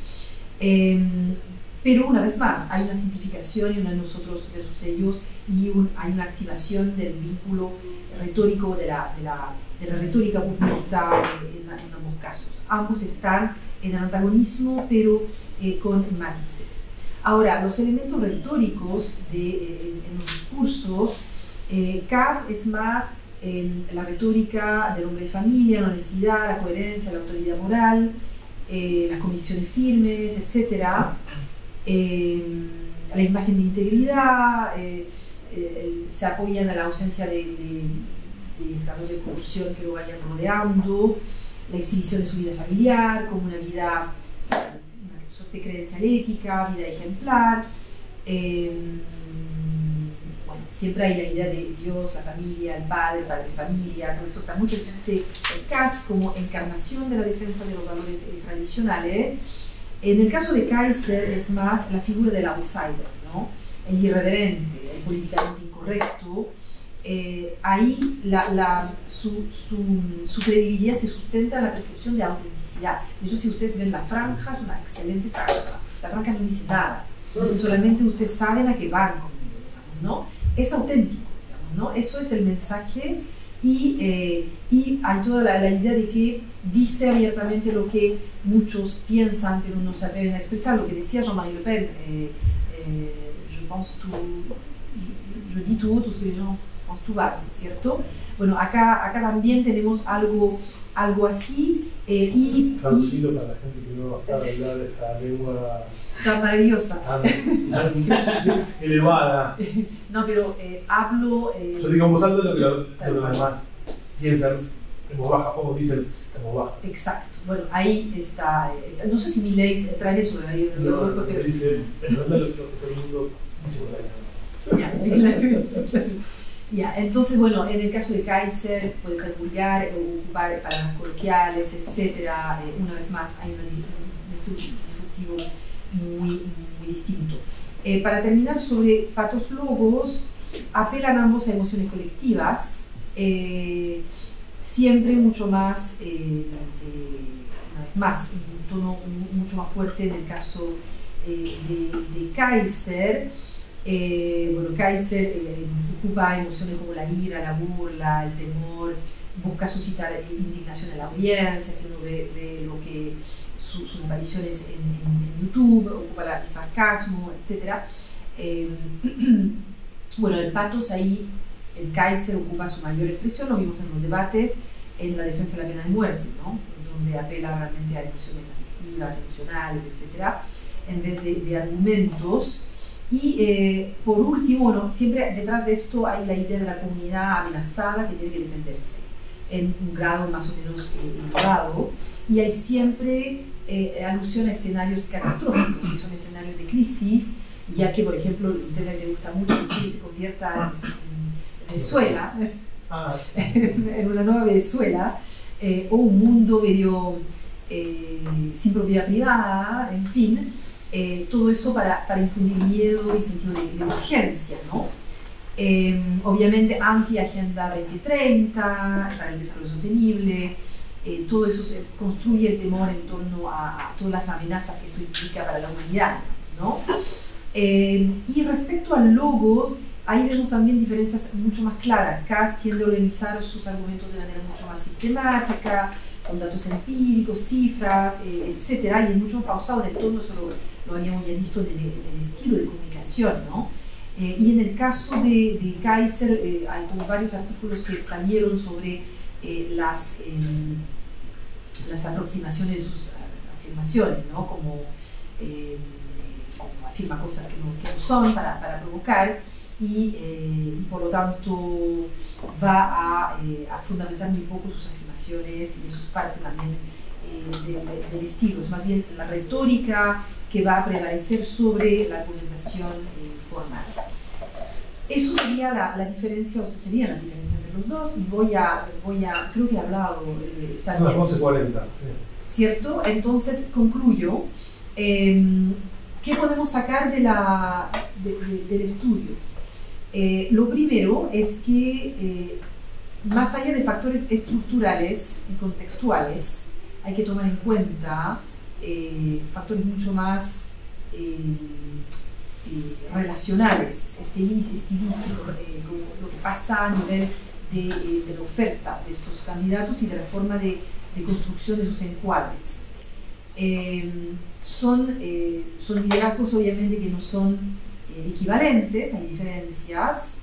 Pero una vez más, hay una simplificación y una de nosotros versus ellos, y hay una activación del vínculo retórico de la retórica populista en ambos casos. Ambos están en el antagonismo, pero con matices. Ahora, los elementos retóricos en los discursos, Kass es más la retórica del hombre de familia, la honestidad, la coherencia, la autoridad moral, las convicciones firmes, etc. La imagen de integridad, se apoyan a la ausencia de estados de corrupción que lo vayan rodeando, la exhibición de su vida familiar como una vida, una suerte de creencia ética, vida ejemplar, Bueno, siempre hay la idea de Dios, la familia, el padre, familia, todo eso está muy presente en Kast como encarnación de la defensa de los valores tradicionales. En el caso de Kaiser es más la figura del outsider, ¿no? El irreverente, el políticamente incorrecto. Ahí su credibilidad se sustenta en la percepción de autenticidad. De hecho, si ustedes ven la franja, es una excelente franja. La franja no dice nada, dice solamente ustedes saben a qué van conmigo, digamos, ¿no? Es auténtico, digamos, ¿no? Eso es el mensaje y hay toda la idea de que dice abiertamente lo que muchos piensan pero no se atreven a expresar, lo que decía Jean-Marie Le Pen, je dis tout ce que les gens pensent tout bas, ¿cierto? Bueno, acá también tenemos algo así. Traducido para la gente que no sabe hablar esa lengua tan maravillosa. Tan elevada. No, pero hablo... Yo digo en voz alta lo que los demás piensan en voz baja o dicen en voz baja. Exacto. Bueno, ahí está no sé si mi ley trae eso, pero dice, pero no es lo que todo el mundo dice por la Ya, entonces, bueno, en el caso de Kaiser puede ser vulgar, ocupar palabras coloquiales, etc. Una vez más, hay un disruptivo muy distinto. Para terminar, sobre Patos Logos, apelan ambos a emociones colectivas, siempre mucho más, una vez más, un tono mucho más fuerte en el caso de Kaiser. Bueno, Kaiser ocupa emociones como la ira, la burla, el temor, busca suscitar indignación en la audiencia, si uno ve lo que sus apariciones en YouTube, ocupa el sarcasmo, etc. Bueno, el patos ahí, el Kaiser ocupa su mayor expresión, lo vimos en los debates, en la defensa de la pena de muerte, ¿no? Donde apela realmente a emociones afectivas, emocionales, etc., en vez de argumentos. Y por último, bueno, siempre detrás de esto hay la idea de la comunidad amenazada que tiene que defenderse en un grado más o menos elevado, y hay siempre alusión a escenarios catastróficos, que son escenarios de crisis, ya que, por ejemplo, Internet le gusta mucho que Chile se convierta en Venezuela, en una nueva Venezuela, o un mundo medio sin propiedad privada, en fin. Todo eso para infundir miedo y sentido de urgencia, ¿no? Obviamente anti-Agenda 2030, para el desarrollo sostenible, todo eso se construye el temor en torno a todas las amenazas que esto implica para la humanidad, ¿no? Y respecto a logos, ahí vemos también diferencias mucho más claras. Kast tiende a organizar sus argumentos de manera mucho más sistemática, con datos empíricos, cifras, etc. Y es mucho más pausado en el tono, eso lo habíamos ya visto en el estilo de comunicación, ¿no? Y en el caso de Kaiser, hay como varios artículos que salieron sobre las aproximaciones de sus afirmaciones, ¿no? Como afirma cosas que no son para provocar, y por lo tanto va a fundamentar muy poco sus afirmaciones, y eso es parte también del estilo. Es más bien la retórica que va a prevalecer sobre la argumentación formal. Eso sería la diferencia, o sea, serían las diferencias entre los dos, y voy a creo que he hablado, está son bien. las 11:40, sí. ¿Cierto? Entonces concluyo. ¿Qué podemos sacar del estudio? Lo primero es que más allá de factores estructurales y contextuales, hay que tomar en cuenta factores mucho más relacionales, estilísticos, lo que pasa a nivel de la oferta de estos candidatos y de la forma de construcción de sus encuadres. Son liderazgos obviamente que no son equivalentes, hay diferencias,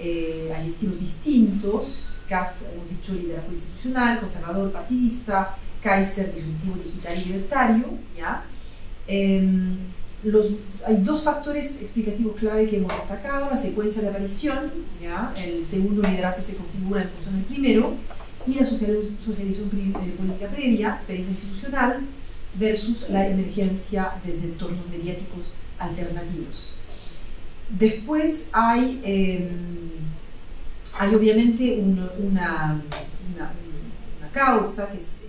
hay estilos distintos. Kast, hemos dicho, liderazgo institucional, conservador, partidista; Kaiser, disruptivo, digital y libertario, ¿ya? Hay dos factores explicativos clave que hemos destacado: la secuencia de aparición, ¿ya? El segundo liderazgo se configura en función del primero, y la socialización política previa, experiencia institucional, versus la emergencia desde entornos mediáticos alternativos. Después hay obviamente una causa, que es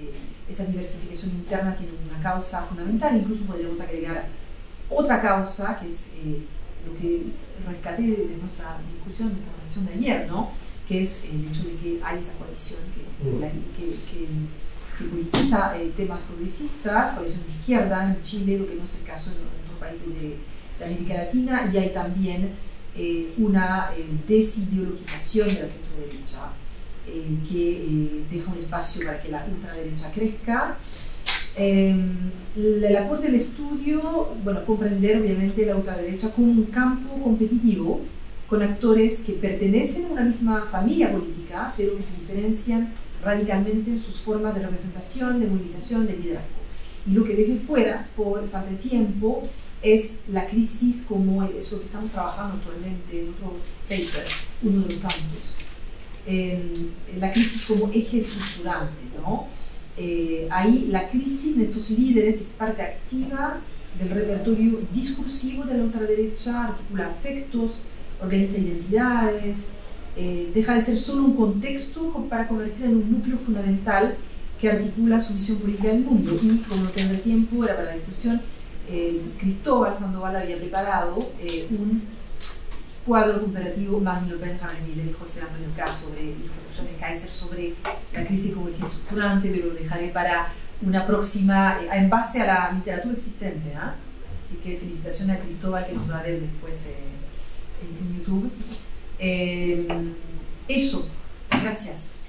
esa diversificación interna tiene una causa fundamental, incluso podríamos agregar otra causa, que es lo que rescaté de nuestra discusión, de la conversación de ayer, ¿no? Que es el hecho de que hay esa coalición que politiza temas progresistas, coalición de izquierda en Chile, lo que no es el caso en otros países de América Latina, y hay también una desideologización de la centroderecha que deja un espacio para que la ultraderecha crezca. El aporte del estudio, bueno, comprender obviamente la ultraderecha como un campo competitivo con actores que pertenecen a una misma familia política, pero que se diferencian radicalmente en sus formas de representación, de movilización, de liderazgo. Y lo que dejé fuera, por falta de tiempo, es la crisis, como es lo que estamos trabajando actualmente en otro paper, uno de los tantos. La crisis como eje estructurante, ¿no? Ahí la crisis de estos líderes es parte activa del repertorio discursivo de la ultraderecha, articula afectos, organiza identidades, deja de ser solo un contexto para convertir en un núcleo fundamental que articula su visión política del mundo. Y como no tendré tiempo, era para la discusión, Cristóbal Sandoval había preparado un cuadro comparativo Marine Le Pen, Jaime Milei, José Antonio Kast sobre Kaiser, sobre la crisis como eje estructurante, pero lo dejaré para una próxima, en base a la literatura existente, ¿eh? Así que felicitaciones a Cristóbal, que nos va a ver después en YouTube. Eso, gracias.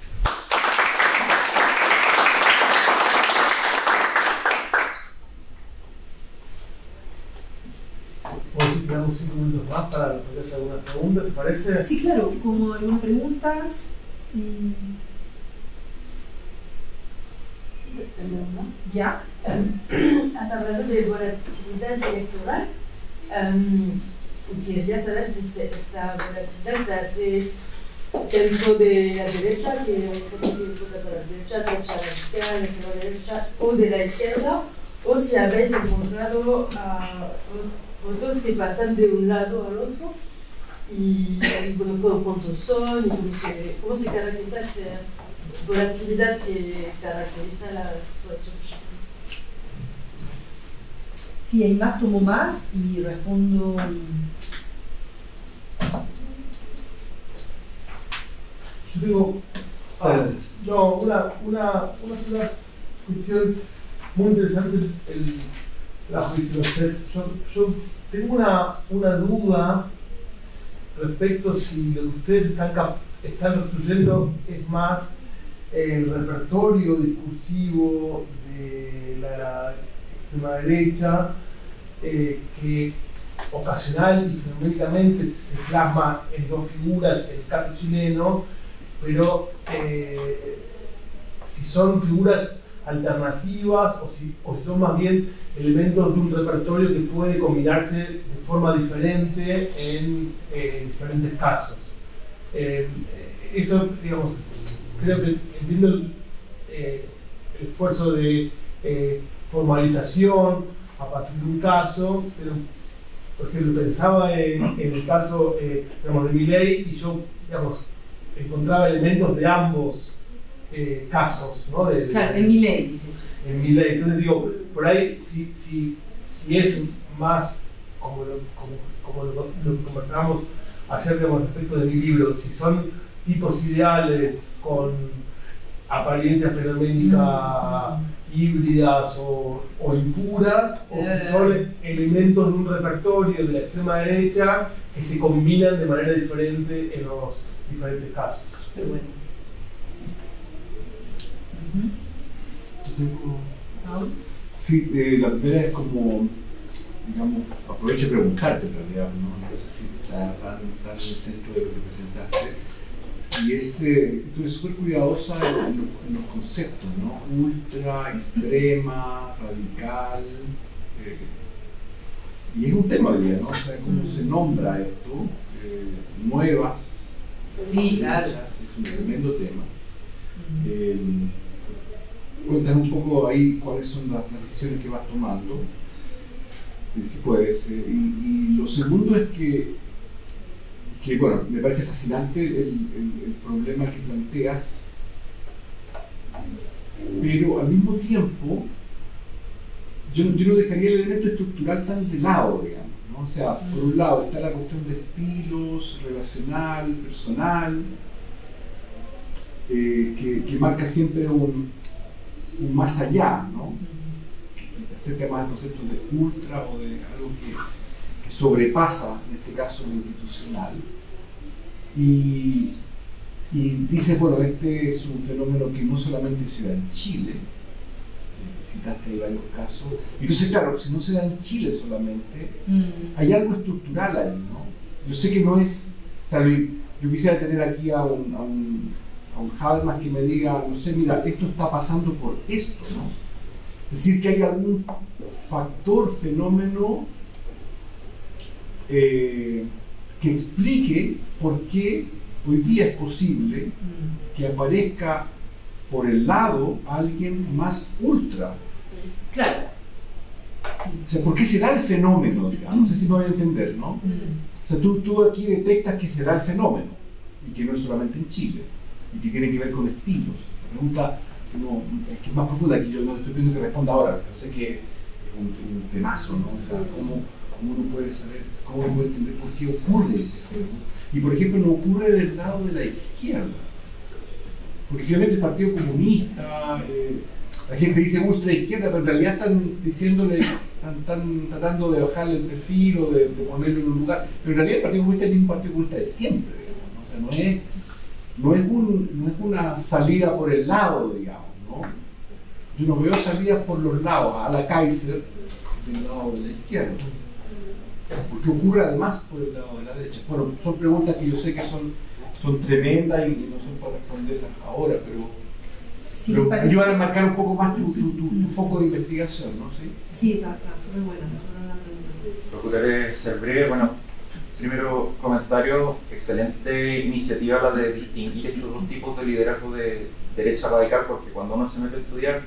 Bueno, si tenemos 5 minutos más para hacer algunas preguntas, ¿te parece? Sí, claro, como algunas preguntas. ¿Ya? Has hablado de volatilidad electoral y quería saber si esta volatilidad se hace dentro de la derecha, que hay gente que vota para la derecha radical, extrema derecha, o de la izquierda, o si habéis encontrado votos que pasan de un lado al otro y bueno, cuántos son y cómo se caracteriza esta volatilidad que caracteriza la situación. Si hay más, tomo más y respondo. Yo digo, una sola cuestión muy interesante es la juicio de usted. Yo tengo una duda respecto si lo que ustedes están construyendo es más el repertorio discursivo de la extrema derecha, que ocasional y fenoménicamente se plasma en dos figuras, en el caso chileno, pero si son figuras alternativas o si son más bien elementos de un repertorio que puede combinarse de forma diferente en diferentes casos. Eso, digamos, creo que entiendo el esfuerzo de formalización a partir de un caso, pero por ejemplo pensaba en el caso digamos, de Milei y yo, digamos, encontraba elementos de ambos casos, ¿no? Claro, en Milei, dices tú. En Milei. Entonces digo, por ahí, si es más, como lo conversábamos ayer, digamos, respecto de mi libro, si son tipos ideales con apariencia fenoménica híbridas o impuras, o si son elementos de un repertorio de la extrema derecha que se combinan de manera diferente en los diferentes casos. Pero bueno. Yo tengo... Sí, la primera es como, digamos, aprovecho de preguntarte en realidad, ¿no? No sé si está tan en el centro de lo que presentaste. Y tú eres súper cuidadosa en los conceptos, ¿no? Ultra, extrema, radical. Y es un tema hoy día, ¿no? O sea, cómo se nombra esto, nuevas. Sí, claro. Es un tremendo tema. Cuéntanos un poco ahí cuáles son las decisiones que vas tomando, si puedes. Y lo segundo es que que bueno, me parece fascinante el problema que planteas, pero al mismo tiempo yo no dejaría el elemento estructural tan de lado, digamos, ¿no? O sea, por un lado está la cuestión de estilos, relacional, personal, que marca siempre un más allá, ¿no? Que te acerca más al concepto de ultra o de algo que sobrepasa, en este caso, lo institucional. Y dices, bueno, este es un fenómeno que no solamente se da en Chile, citaste ahí varios casos. Entonces, claro, si no se da en Chile solamente, hay algo estructural ahí, ¿no? Yo sé que no es, o sea, yo quisiera tener aquí a un Habermas que me diga, no sé, mira, esto está pasando por esto, ¿no? Es decir, que hay algún factor, fenómeno que explique por qué hoy día es posible que aparezca por el lado alguien más ultra. Claro. Sí. O sea, ¿por qué se da el fenómeno, digamos? No sé si me voy a entender, ¿no? O sea, tú aquí detectas que se da el fenómeno y que no es solamente en Chile y que tiene que ver con estilos. La pregunta es que es más profunda, que yo no estoy pidiendo que responda ahora, pero sé que es un temazo, ¿no? O sea, ¿cómo uno puede saber, cómo uno puede entender por qué ocurre este fenómeno? Y por ejemplo, no ocurre del lado de la izquierda. Porque si el Partido Comunista, la gente dice ultra izquierda, pero en realidad están diciéndole, están tratando de bajarle el perfil o de ponerlo en un lugar. Pero en realidad el Partido Comunista es el mismo Partido Comunista de siempre, digamos, ¿no? O sea, no es una salida por el lado, digamos, ¿no? Yo no veo salidas por los lados, a la Kaiser del lado de la izquierda. Porque ocurre además por el lado de la derecha. Bueno, son preguntas que yo sé que son tremendas y no son para responderlas ahora, pero Sí, pero parece... ayudan a marcar un poco más tu foco de investigación, ¿no? Sí, está súper buena pregunta. Procuraré ser breve. Bueno, primero comentario, excelente iniciativa la de distinguir estos dos tipos de liderazgo de derecha radical, porque cuando uno se mete a estudiar,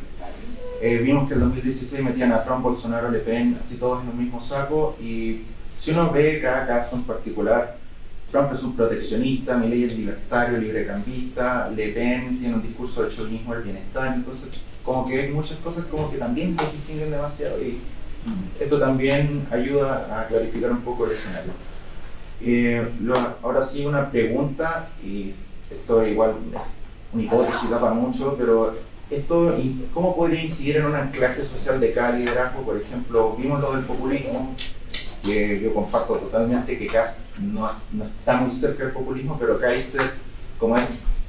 vimos que en 2016 metían a Trump, Bolsonaro, Le Pen, así todos en el mismo saco, y si uno ve cada caso en particular, Trump es un proteccionista, Milei es libertario, librecambista, Le Pen tiene un discurso de chauvinismo del bienestar, entonces como que hay muchas cosas como que también los distinguen demasiado y esto también ayuda a clarificar un poco el escenario. Ahora sí una pregunta, y esto igual es una hipótesis, da para mucho, pero esto, ¿cómo podría incidir en un anclaje social de cada liderazgo? Por ejemplo, vimos lo del populismo, que yo comparto totalmente que Kast no está muy cerca del populismo, pero Kaiser, como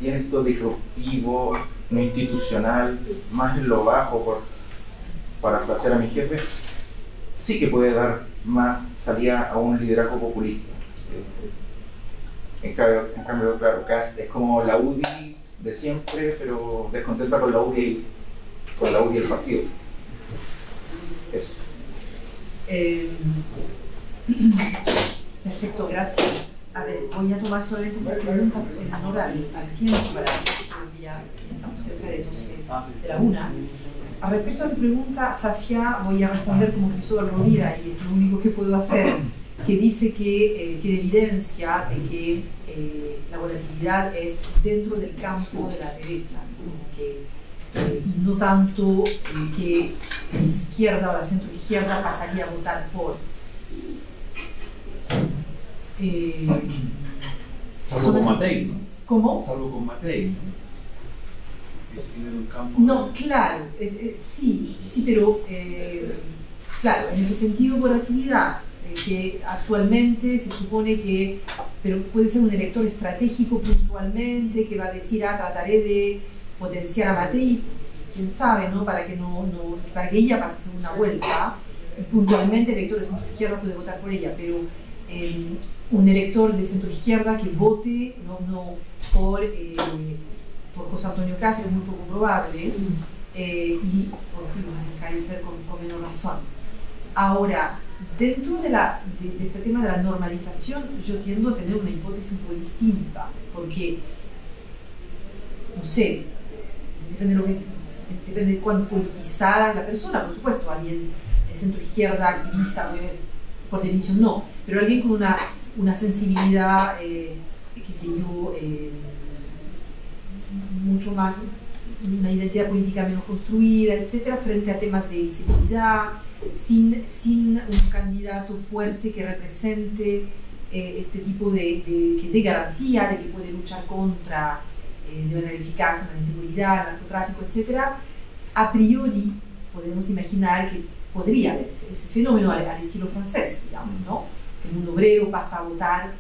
tiene esto disruptivo, no institucional, más en lo bajo, para parafrasear a mi jefe, sí que puede dar más salida a un liderazgo populista. En cambio, claro, Kast es como la UDI de siempre, pero descontenta con la UDI y el partido. Eso. Perfecto, gracias. A ver, voy a tomar solamente esta pregunta en honor al tiempo, para que ya estamos cerca de 12 de la 1. A respecto a tu pregunta, Safia, voy a responder como Cristóbal Rovira, y es lo único que puedo hacer, que dice que evidencia de que la volatilidad es dentro del campo de la derecha, y no tanto que la izquierda o la centroizquierda pasaría a votar por. Salvo con Matei, ¿no? ¿Cómo? Salvo con Matei, ¿no? En un campo No, claro, sí, pero claro, en ese sentido volatilidad, que actualmente se supone que, pero puede ser un elector estratégico puntualmente, que va a decir, trataré de potenciar a Matei, quién sabe, ¿no? Para que para que ella pase a segunda vuelta, puntualmente el elector de centro-izquierda puede votar por ella, pero un elector de centro-izquierda que vote no por José Antonio Kast es muy poco probable, y por Johannes Kaiser con menor razón. Ahora, dentro de este tema de la normalización, yo tiendo a tener una hipótesis un poco distinta, porque, no sé, depende de cuán politizada es la persona, por supuesto, alguien de centro izquierda, activista, por definición no, pero alguien con una una sensibilidad, qué sé yo, mucho más, una identidad política menos construida, etcétera, frente a temas de seguridad, sin un candidato fuerte que represente este tipo de garantía de que puede luchar contra de manera eficaz contra la inseguridad, el narcotráfico, etcétera. A priori podemos imaginar que podría haber ese fenómeno al estilo francés, digamos, ¿no? Que el mundo obrero pasa a votar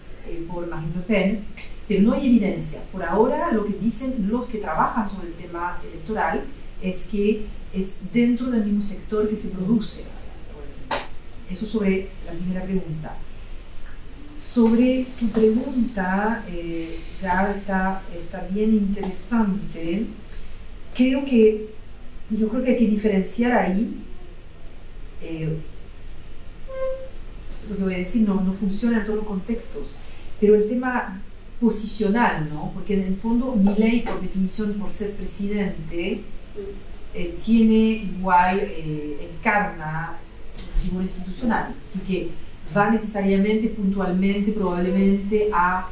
por Marine Le Pen, pero no hay evidencia. Por ahora lo que dicen los que trabajan sobre el tema electoral es que es dentro del mismo sector que se produce. Eso sobre la primera pregunta. Sobre tu pregunta, Gab, está bien interesante. Yo creo que hay que diferenciar ahí. Lo que voy a decir no funciona en todos los contextos, pero el tema posicional, ¿no? Porque en el fondo Milei, por definición, por ser presidente, tiene igual, encarna una figura institucional, así que va necesariamente, puntualmente, probablemente a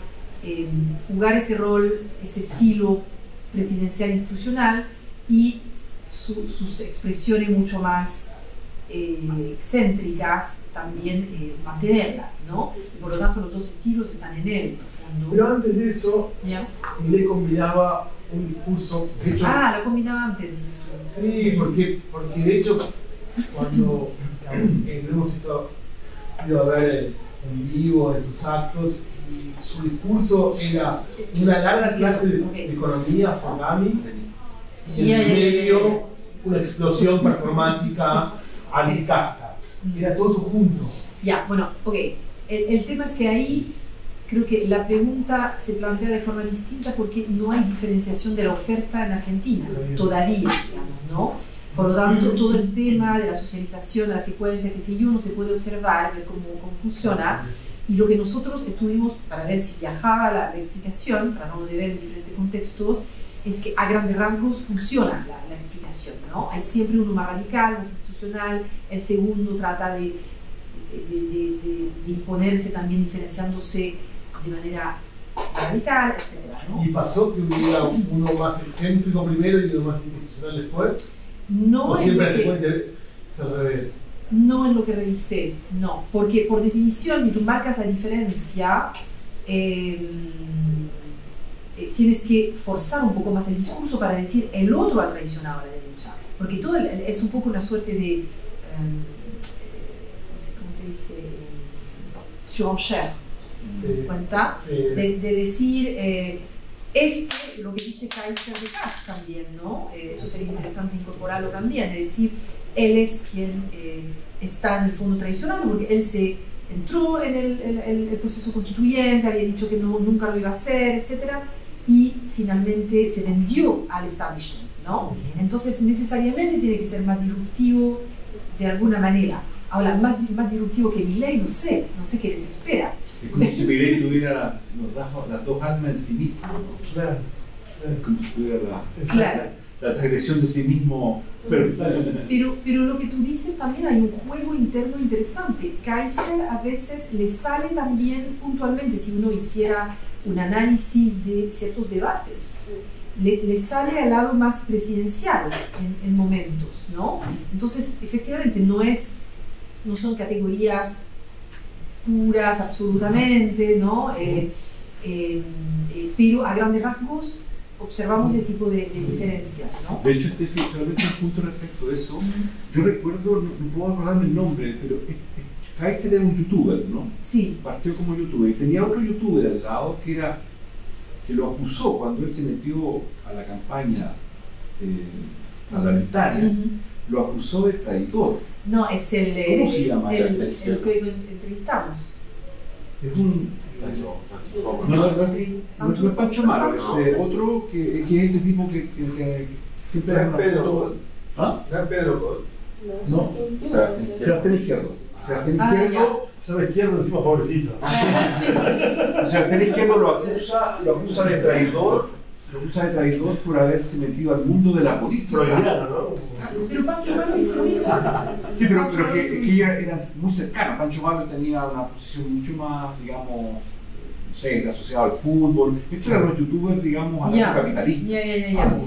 jugar ese rol, ese estilo presidencial institucional y sus expresiones mucho más excéntricas también mantenerlas, ¿no? Y por lo tanto los dos estilos están en él, profundo. Pero antes de eso, ¿Ya? Milei combinaba un discurso, de hecho, lo combinaba antes, dices tú. sí, porque de hecho cuando lo hemos ido a ver en vivo, en sus actos, y su discurso era una larga clase de economía, Forgamis, y en el medio una explosión performática anticasta. Era todo eso junto. Ya, bueno, ok. El tema es que ahí creo que la pregunta se plantea de forma distinta porque no hay diferenciación de la oferta en Argentina, todavía, digamos, ¿no? Por lo tanto, todo el tema de la socialización, de la secuencia, qué sé yo, no se puede observar, ver cómo funciona. Y lo que nosotros estuvimos, para ver si viajaba la explicación, tratando de ver en diferentes contextos, es que a grandes rasgos funciona la explicación, ¿no? Hay siempre uno más radical, más institucional, el segundo trata de imponerse también diferenciándose de manera radical, etc., ¿no? ¿Y pasó que hubiera uno más excéntrico primero y uno más institucional después? No, ¿O siempre la secuencia es al revés? No en lo que revisé, no, porque por definición, si tú marcas la diferencia, tienes que forzar un poco más el discurso para decir el otro ha traicionado a la derecha, porque todo es un poco una suerte de, ¿cómo se dice? Surenchère, Sí. ¿cuenta? Sí. De decir, lo que dice Kaiser de Kass también, ¿no? Eso sería interesante incorporarlo también, de decir, él es quien está en el fondo traicionando, porque él se entró en el proceso constituyente, había dicho que nunca lo iba a hacer, etc., y finalmente se vendió al establishment, ¿no? Entonces necesariamente tiene que ser más disruptivo de alguna manera. Ahora, más disruptivo que Milei, no sé qué les espera. Es como si Milei tuviera las dos almas en sí mismo, ¿no? Claro. Es como si tuviera Claro. la transgresión de sí mismo. Pero lo que tú dices también hay un juego interno interesante. Kaiser a veces le sale también puntualmente, si uno hiciera un análisis de ciertos debates, le sale al lado más presidencial en momentos, ¿no? Entonces, efectivamente, no son categorías puras absolutamente, ¿no? Pero a grandes rasgos observamos ese tipo de diferencia, ¿no? de hecho, solamente un punto respecto a eso. Yo recuerdo, no puedo acordarme el nombre, pero Kaiser era un youtuber, ¿no? Sí. Partió como youtuber y tenía otro youtuber al lado que lo acusó cuando él se metió a la campaña parlamentaria, lo acusó de traidor. No, es el ¿Cómo se llama? el que entrevistamos. Es un... No es Pancho Maro, es otro que es este tipo que siempre No es una Pedro foto- Col. ¿Ah? ¿No es Pedro Col? No, Sebastián Izquierdo. Sebastián Ah, Izquierdo, Sabe izquierdo encima, pobrecito. Sebastián Izquierdo lo acusa de traidor. Lo acusa de traidor por haberse metido al mundo de la política. Freudiano, ¿no? Pero Pancho Mano hizo lo mismo. Sí, pero que ellos eran muy cercanos. Pancho Valla tenía una posición mucho más, digamos, no sé, asociada al fútbol. Estos eran los youtubers, digamos, anarcocapitalistas.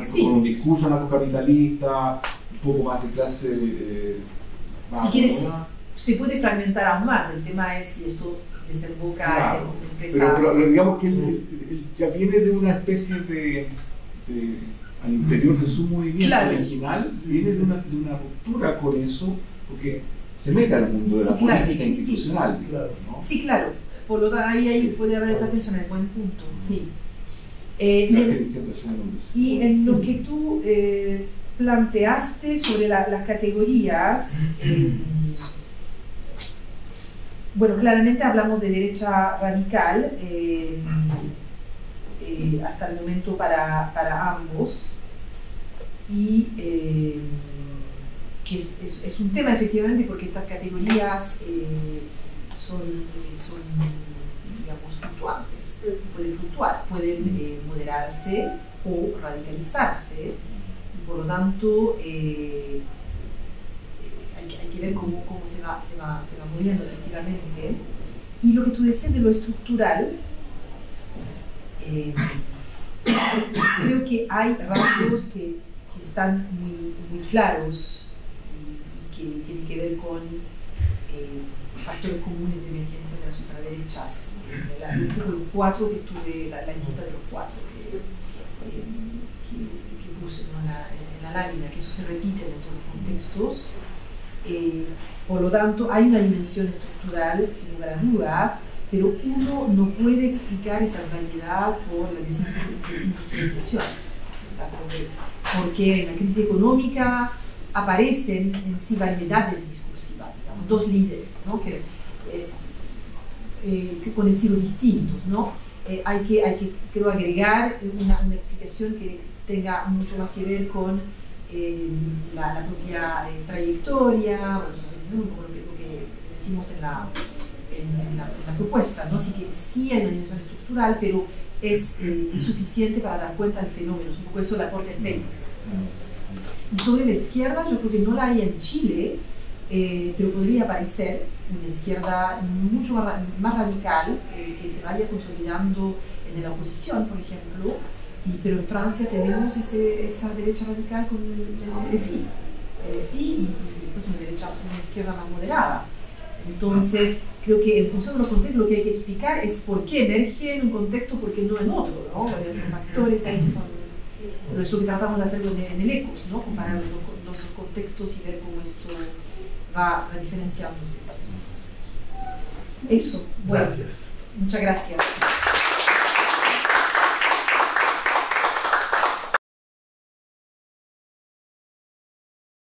Sí. Con un discurso anarcocapitalista, un poco más de clase. Si quieres, se puede fragmentar aún más. El tema es si esto desemboca en una empresa. Pero digamos que él ya viene de una especie de al interior de su movimiento original, viene de una ruptura con eso, porque se mete al mundo de la política institucional. ¿No? Sí, claro. Por lo tanto, ahí puede haber esta tensión, es buen punto. Sí. Y en lo que tú planteaste sobre las categorías, bueno, claramente hablamos de derecha radical hasta el momento para ambos, y que es un tema efectivamente porque estas categorías son digamos, fluctuantes, pueden fluctuar, pueden moderarse o radicalizarse, y por lo tanto hay que ver cómo se va moviendo efectivamente. Y lo que tú decías de lo estructural, creo que hay rasgos que están muy claros y que tienen que ver con factores comunes de emergencia de las ultraderechas. Los 4 que estuve, la lista de los 4 que puse, ¿no? en la lámina, que eso se repite en todos los contextos. Por lo tanto, hay una dimensión estructural, sin lugar a dudas, pero uno no puede explicar esa variedad por la desindustrialización. Porque en la crisis económica aparecen en sí variedades discursivas, digamos, 2 líderes, ¿no? que con estilos distintos, ¿no? Hay que creo agregar una explicación que tenga mucho más que ver con la propia trayectoria, o socialización, como lo que decimos en la propuesta, ¿no? Así que sí hay una dimensión estructural, pero es insuficiente para dar cuenta del fenómeno, es un poco eso la corte del pelo. Y sobre la izquierda, yo creo que no la hay en Chile, pero podría aparecer una izquierda mucho más radical, que se vaya consolidando en la oposición, por ejemplo, pero en Francia tenemos esa derecha radical con el FI, y después una izquierda más moderada. Entonces, creo que en función de los contextos lo que hay que explicar es por qué emerge en un contexto, por qué no en otro, ¿no? Los factores ahí son, pero es lo que tratamos de hacer en el ECOS, ¿no? Comparar los dos contextos y ver cómo esto va diferenciándose. Eso, bueno, gracias. Muchas gracias.